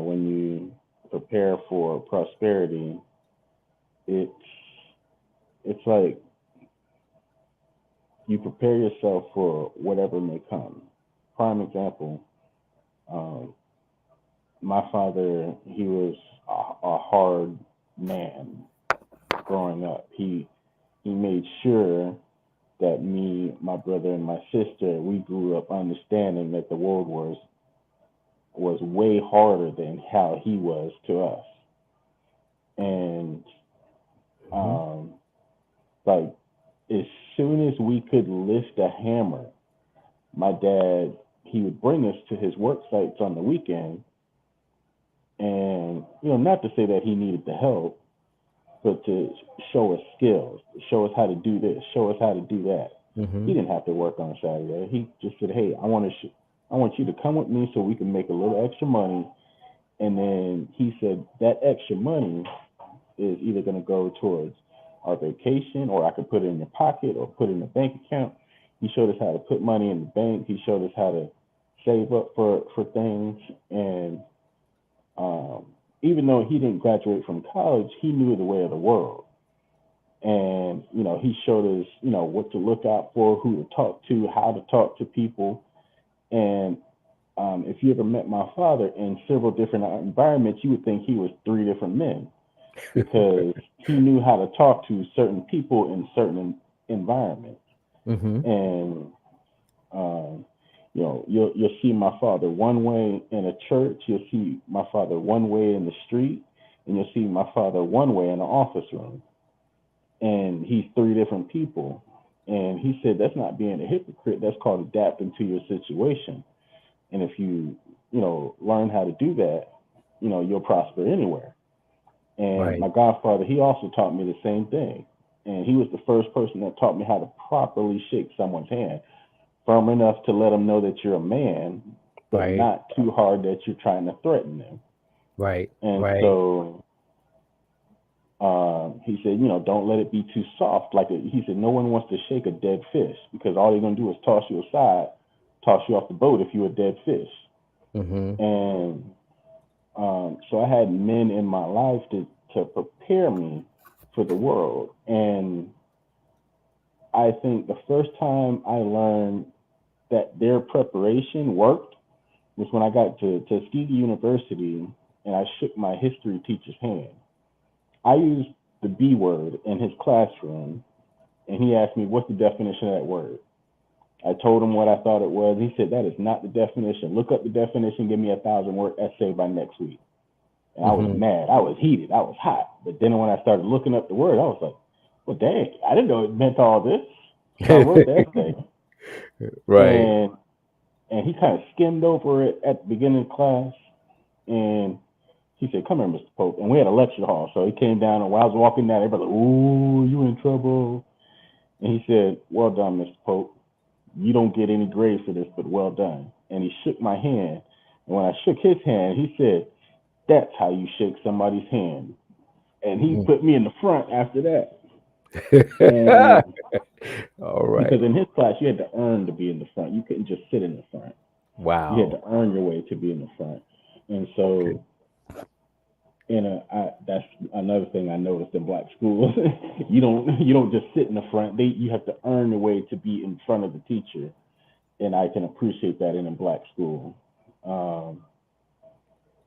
S2: when you prepare for prosperity, it's like you prepare yourself for whatever may come. Prime example, um, my father, he was a hard man growing up. He made sure that me, my brother, and my sister, we grew up understanding that the world was way harder than how he was to us. And
S1: Mhm.
S2: like as soon as we could lift a hammer, my dad, he would bring us to his work sites on the weekend, and not to say that he needed the help, but to show us skills, show us how to do this, show us how to do that. He
S1: Mhm.
S2: didn't have to work on Saturday. He just said, "Hey, I want you to come with me so we can make a little extra money." And then he said that extra money is either going to go towards our vacation, or I could put it in your pocket or put it in a bank account. He showed us how to put money in the bank. He showed us how to save up for things. And even though he didn't graduate from college, he knew the way of the world. And he showed us what to look out for, who to talk to, how to talk to people. And if you ever met my father in several different environments, you would think he was three different men, because he knew how to talk to certain people in certain environments.
S1: Mhm.
S2: And you'll see my father one way in a church, you'll see my father one way in the street, and you'll see my father one way in the office room. And he's three different people. And he said that's not being a hypocrite. That's called adapting to your situation. And if you learn how to do that, you'll prosper anywhere. And
S1: Right.
S2: my godfather, he also taught me the same thing. And he was the first person that taught me how to properly shake someone's hand, firm enough to let them know that you're a man, but
S1: Right.
S2: not too hard that you're trying to threaten them.
S1: Right.
S2: And
S1: Right.
S2: so he said, don't let it be too soft. He said, no one wants to shake a dead fish, because all they're going to do is toss you aside, toss you off the boat if you're a dead fish.
S1: Mhm.
S2: And so I had men in my life to prepare me for the world. And I think the first time I learned that their preparation worked was when I got to Tuskegee University, and I shook my history teacher's hand. I used the B word in his classroom, and he asked me, what's the definition of that word? I told him what I thought it was. He said, that is not the definition. Look up the definition, give me a 1,000-word essay by next week. And I was mad. I was heated. I was hot. But then when I started looking up the word, I was like, well, dang, I didn't know it meant all this. So I wrote the essay.
S1: Right.
S2: And he kind of skimmed over it at the beginning of class. And he said, come here, Mr. Pope. And we had a lecture hall. So he came down, and while I was walking down, everybody was like, ooh, you in trouble. And he said, well done, Mr. Pope. You don't get any grades for this, but well done. And he shook my hand. And when I shook his hand, he said, that's how you shake somebody's hand. And he put me in the front after that.
S1: All right.
S2: Because in his class, you had to earn to be in the front. You couldn't just sit in the front.
S1: Wow.
S2: You had to earn your way to be in the front. And so, that's another thing I noticed in black schools. you don't just sit in the front. You have to earn your way to be in front of the teacher. And I can appreciate that in a black school.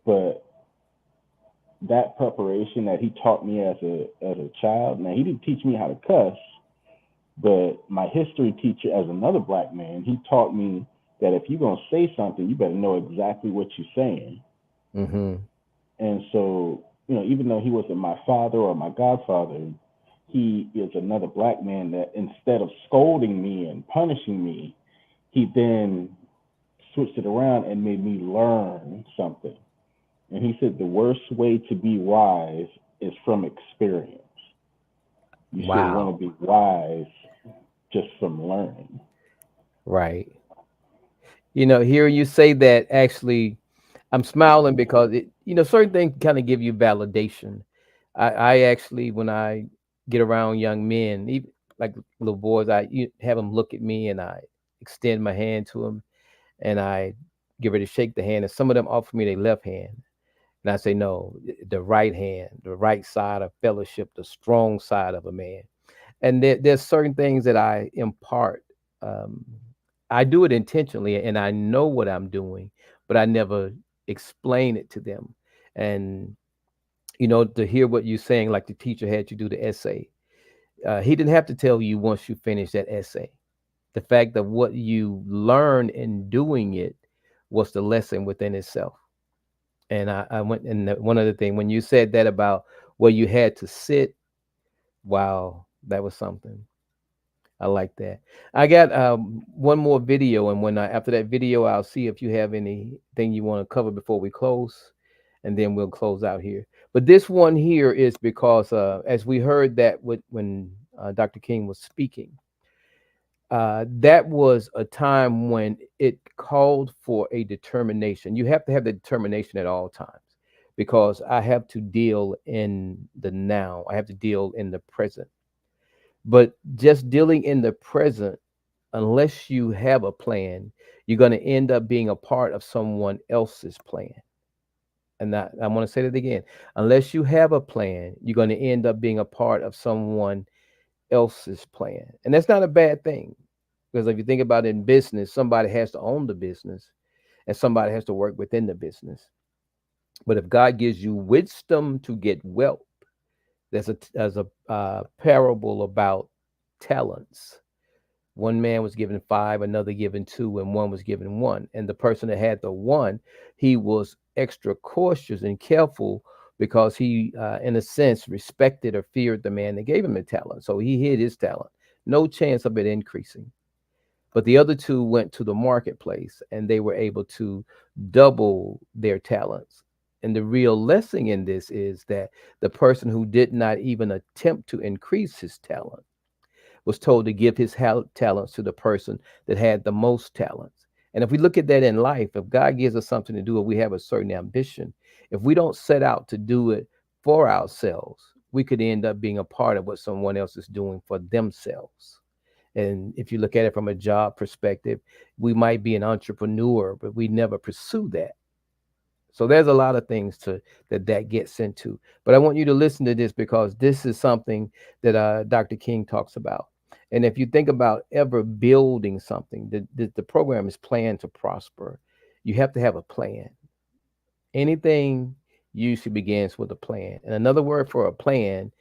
S2: But that preparation that he taught me as a child, now he didn't teach me how to cuss, but my history teacher, as another black man, he taught me that if you're going to say something, you better know exactly what you're saying. And so, even though he wasn't my father or my godfather, he is another black man that instead of scolding me and punishing me, he then switched it around and made me learn something. And he said the worst way to be wise is from experience. You should want to be wise just from learning.
S1: Right. Hearing you say that, actually, I'm smiling because certain things kind of give you validation. I actually, when I get around young men, even like little boys, I have them look at me and I extend my hand to them and I get ready to shake the hand. And some of them offer me their left hand. And I say, no, the right hand, the right side of fellowship, the strong side of a man. And there's certain things that I impart. I do it intentionally and I know what I'm doing, but I never explain it to them. And, to hear what you're saying, like the teacher had you do the essay, he didn't have to tell you once you finish that essay. The fact that what you learned in doing it was the lesson within itself. And I went, and one other thing, when you said that about where you had to sit, wow, that was something. I like that. I got one more video, and after that video, I'll see if you have anything you want to cover before we close, and then we'll close out here. But this one here is because, as we heard that when Dr. King was speaking, that was a time when it called for a determination. You have to have the determination at all times, because I have to deal in the now. I have to deal in the present. But just dealing in the present, unless you have a plan, you're going to end up being a part of someone else's plan. And I want to say that again. Unless you have a plan, you're going to end up being a part of someone else's plan. And that's not a bad thing, because if you think about it in business, somebody has to own the business and somebody has to work within the business. But if God gives you wisdom to get wealth, there's a parable about talents. One man was given 5, another given 2, and one was given 1. And the person that had the 1, he was extra cautious and careful because he, in a sense, respected or feared the man that gave him the talent. So he hid his talent. No chance of it increasing. But the other 2 went to the marketplace and they were able to double their talents. And the real lesson in this is that the person who did not even attempt to increase his talent was told to give his talents to the person that had the most talents. And if we look at that in life, if God gives us something to do, or we have a certain ambition, if we don't set out to do it for ourselves, we could end up being a part of what someone else is doing for themselves. And if you look at it from a job perspective, we might be an entrepreneur, but we never pursue that. So there's a lot of things that gets into. But I want you to listen to this, because this is something that Dr. King talks about. And if you think about ever building something, the program is planned to prosper. You have to have a plan. Anything usually begins with a plan. And another word for a plan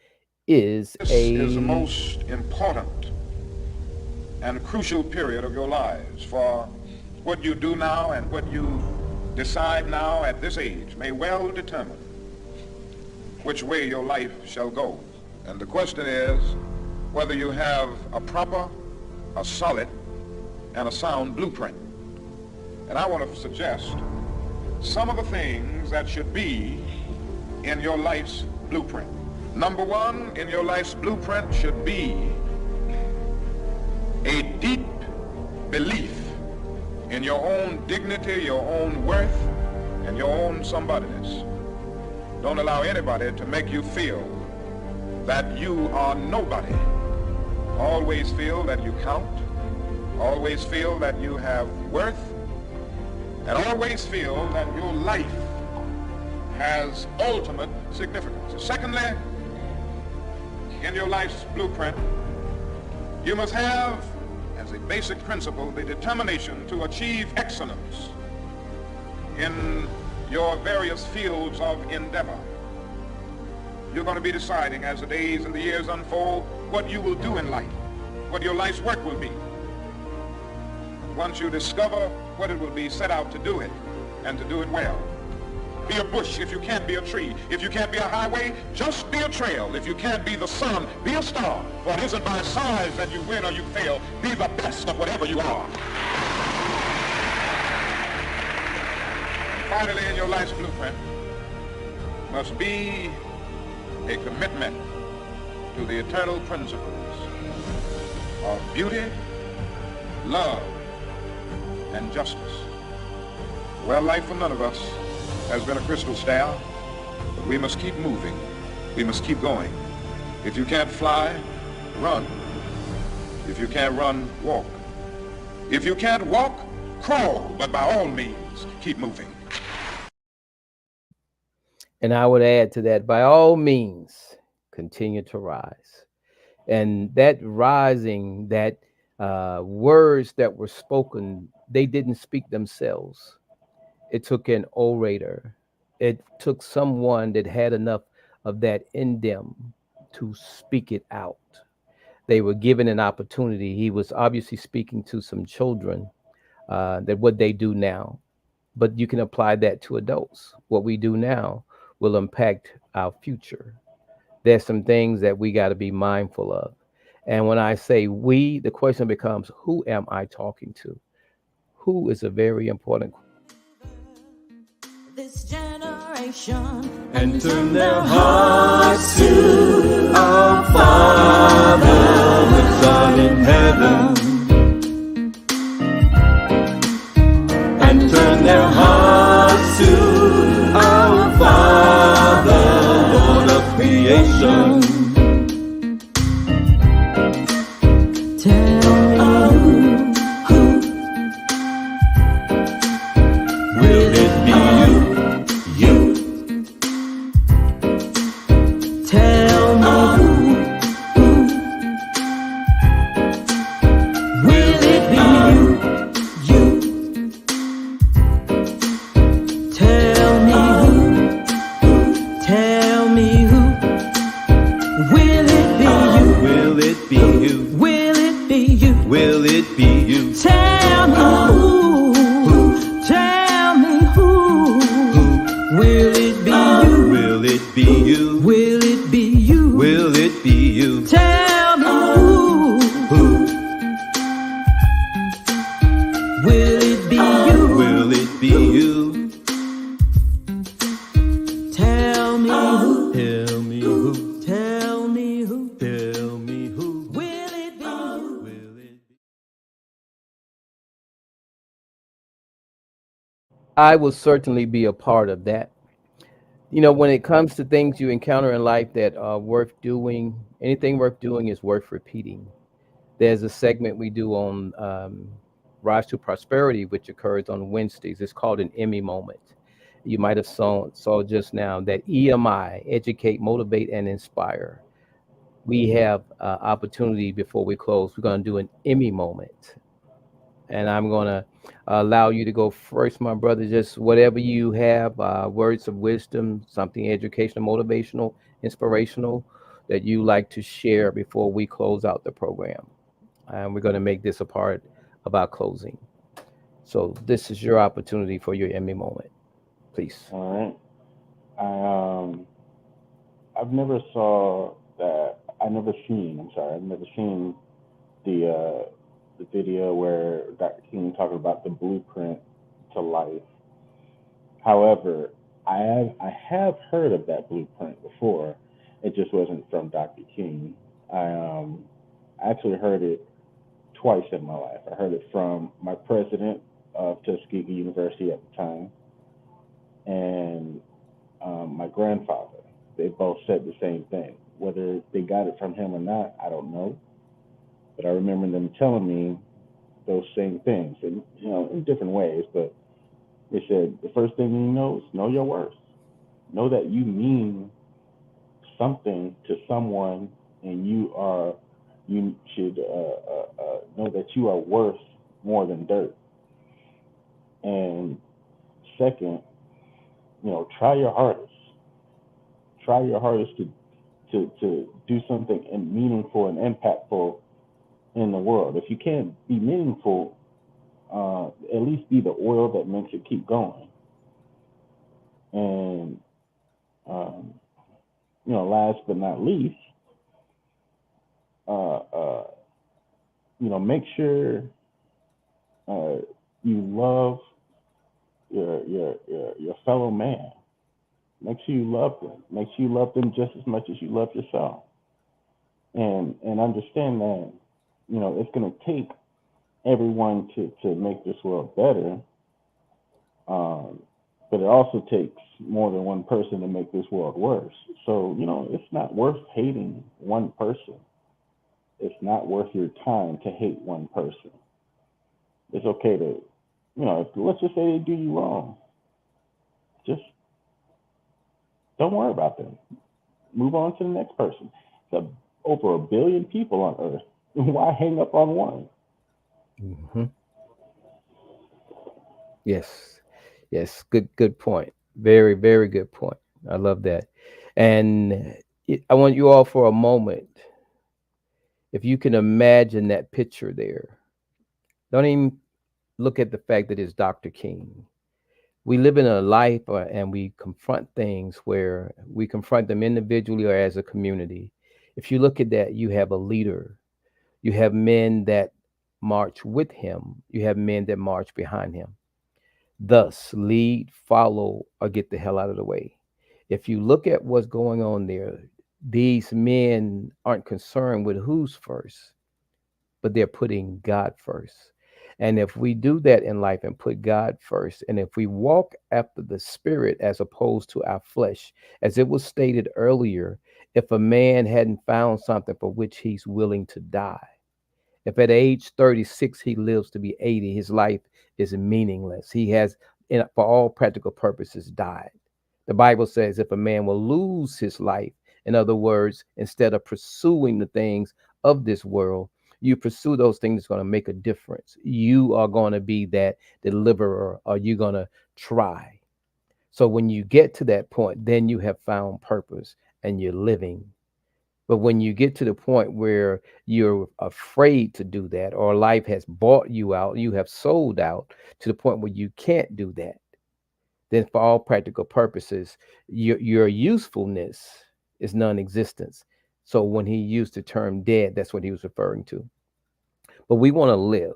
S1: is
S6: This is the most important and crucial period of your lives. For what you do now and what you decide now at this age may well determine which way your life shall go. And the question is whether you have a proper, a solid, and a sound blueprint. And I want to suggest some of the things that should be in your life's blueprint. Number one, in your life's blueprint should be a deep belief in your own dignity, your own worth, and your own somebodyness. Don't allow anybody to make you feel that you are nobody. Always feel that you count. Always feel that you have worth. And always feel that your life has ultimate significance. Secondly, in your life's blueprint, you must have, as a basic principle, the determination to achieve excellence in your various fields of endeavor. You're going to be deciding as the days and the years unfold what you will do in life, what your life's work will be. Once you discover what it will be, set out to do it, and to do it well. Be a bush if you can't be a tree. If you can't be a highway, just be a trail. If you can't be the sun, be a star. For it isn't by size that you win or you fail. Be the best of whatever you are. Finally, in your life's blueprint must be a commitment to the eternal principles of beauty, love, and justice. Well, life for none of us has been a crystal staff, but we must keep moving. We must keep going. If you can't fly, run. If you can't run, walk. If you can't walk, crawl, but by all means, keep moving.
S1: And I would add to that, by all means, continue to rise. And that rising, that words that were spoken, they didn't speak themselves. It took an orator. It took someone that had enough of that in them to speak it out. They were given an opportunity. He was obviously speaking to some children, that what they do now, but you can apply that to adults. What we do now will impact our future. There's some things that we got to be mindful of. And when I say we, the question becomes, who am I talking to? Who is a very important question.
S7: This generation
S8: and turn their hearts to our Father which art in heaven, and turn their hearts to our Father, Lord of creation.
S1: I will certainly be a part of that. You know, when it comes to things you encounter in life that are worth doing, anything worth doing is worth repeating. There's a segment we do on Rise to Prosperity, which occurs on Wednesdays. It's called an Emmy Moment. You might have saw just now that EMI, Educate, Motivate, and Inspire. We have opportunity before we close. We're going to do an Emmy Moment. And I'm going to allow you to go first, my brother. Just whatever you have, words of wisdom, something educational, motivational, inspirational that you like to share before we close out the program. and we're going to make this a part of our closing. So this is your opportunity for your Emmy moment, please.
S2: All right. I've never saw that. I've never seen the video where Dr. King talking about the blueprint to life. However, I have heard of that blueprint before. It just wasn't from Dr. King. I actually heard it twice in my life. I heard it from my president of Tuskegee University at the time, and my grandfather. They both said the same thing. Whether they got it from him or not, I don't know. But I remember them telling me those same things, and in different ways. But they said the first thing you know is know your worth. Know that you mean something to someone, and you should know that you are worth more than dirt. And second, try your hardest. Try your hardest to do something meaningful and impactful in the world. If you can't be meaningful, at least be the oil that makes it keep going. And last but not least, make sure you love your fellow man. Make sure you love them. Make sure you love them just as much as you love yourself. And understand that, it's going to take everyone to make this world better. But it also takes more than one person to make this world worse. So, it's not worth hating one person. It's not worth your time to hate one person. It's okay to, let's just say they do you wrong. Just don't worry about them. Move on to the next person. There's over 1 billion people on Earth. Why hang up on one?
S1: Mm-hmm. Yes. Good point. Very, very good point. I love that. And I want you all for a moment, if you can imagine that picture there. Don't even look at the fact that it's Dr. King. We live in a life and we confront things where we confront them individually or as a community. If you look at that, you have a leader. You have men that march with him. You have men that march behind him. Thus, lead, follow, or get the hell out of the way. If you look at what's going on there, these men aren't concerned with who's first, but they're putting God first. And if we do that in life and put God first, and if we walk after the Spirit as opposed to our flesh, as it was stated earlier, if a man hadn't found something for which he's willing to die, if at age 36 he lives to be 80, his life is meaningless. He has, for all practical purposes, died. The Bible says if a man will lose his life, in other words, instead of pursuing the things of this world, you pursue those things that's going to make a difference. You are going to be that deliverer, or you're going to try. So when you get to that point, then you have found purpose and you're living. But when you get to the point where you're afraid to do that, or life has bought you out, you have sold out to the point where you can't do that, then for all practical purposes, your usefulness is non-existence. So when he used the term dead, that's what he was referring to. But we want to live.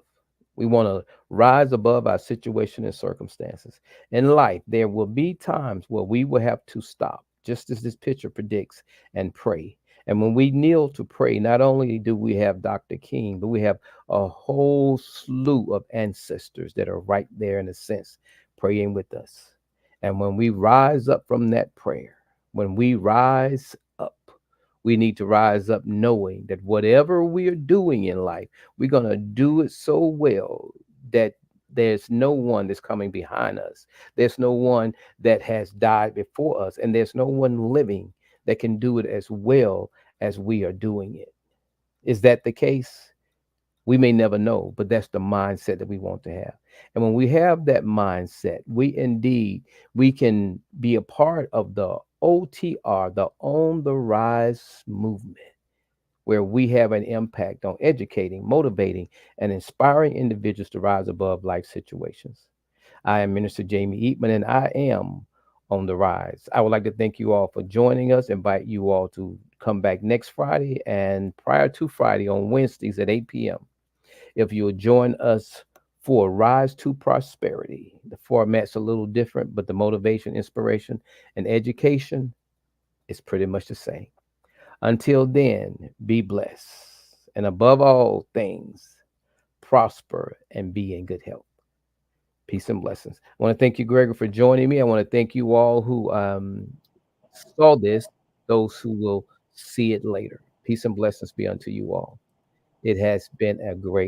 S1: We want to rise above our situation and circumstances. In life, there will be times where we will have to stop, just as this picture predicts, and pray. And when we kneel to pray, not only do we have Dr. King, but we have a whole slew of ancestors that are right there, in a sense, praying with us. And when we rise up from that prayer, when we rise up, we need to rise up knowing that whatever we are doing in life, we're going to do it so well that there's no one that's coming behind us. There's no one that has died before us, and there's no one living that can do it as well as we are doing it. Is that the case? We may never know, but that's the mindset that we want to have. And when we have that mindset, we can be a part of the OTR, the On the Rise movement. where we have an impact on educating, motivating, and inspiring individuals to rise above life situations. I am Minister Jamie Eatman, and I am on the rise. I would like to thank you all for joining us, invite you all to come back next Friday and prior to Friday on Wednesdays at 8 p.m. If you'll join us for Rise to Prosperity. The format's a little different, but the motivation, inspiration, and education is pretty much the same. Until then, be blessed. And above all things, prosper and be in good health. Peace and blessings. I want to thank you, Gregor, for joining me. I want to thank you all who saw this, those who will see it later. Peace and blessings be unto you all. It has been a great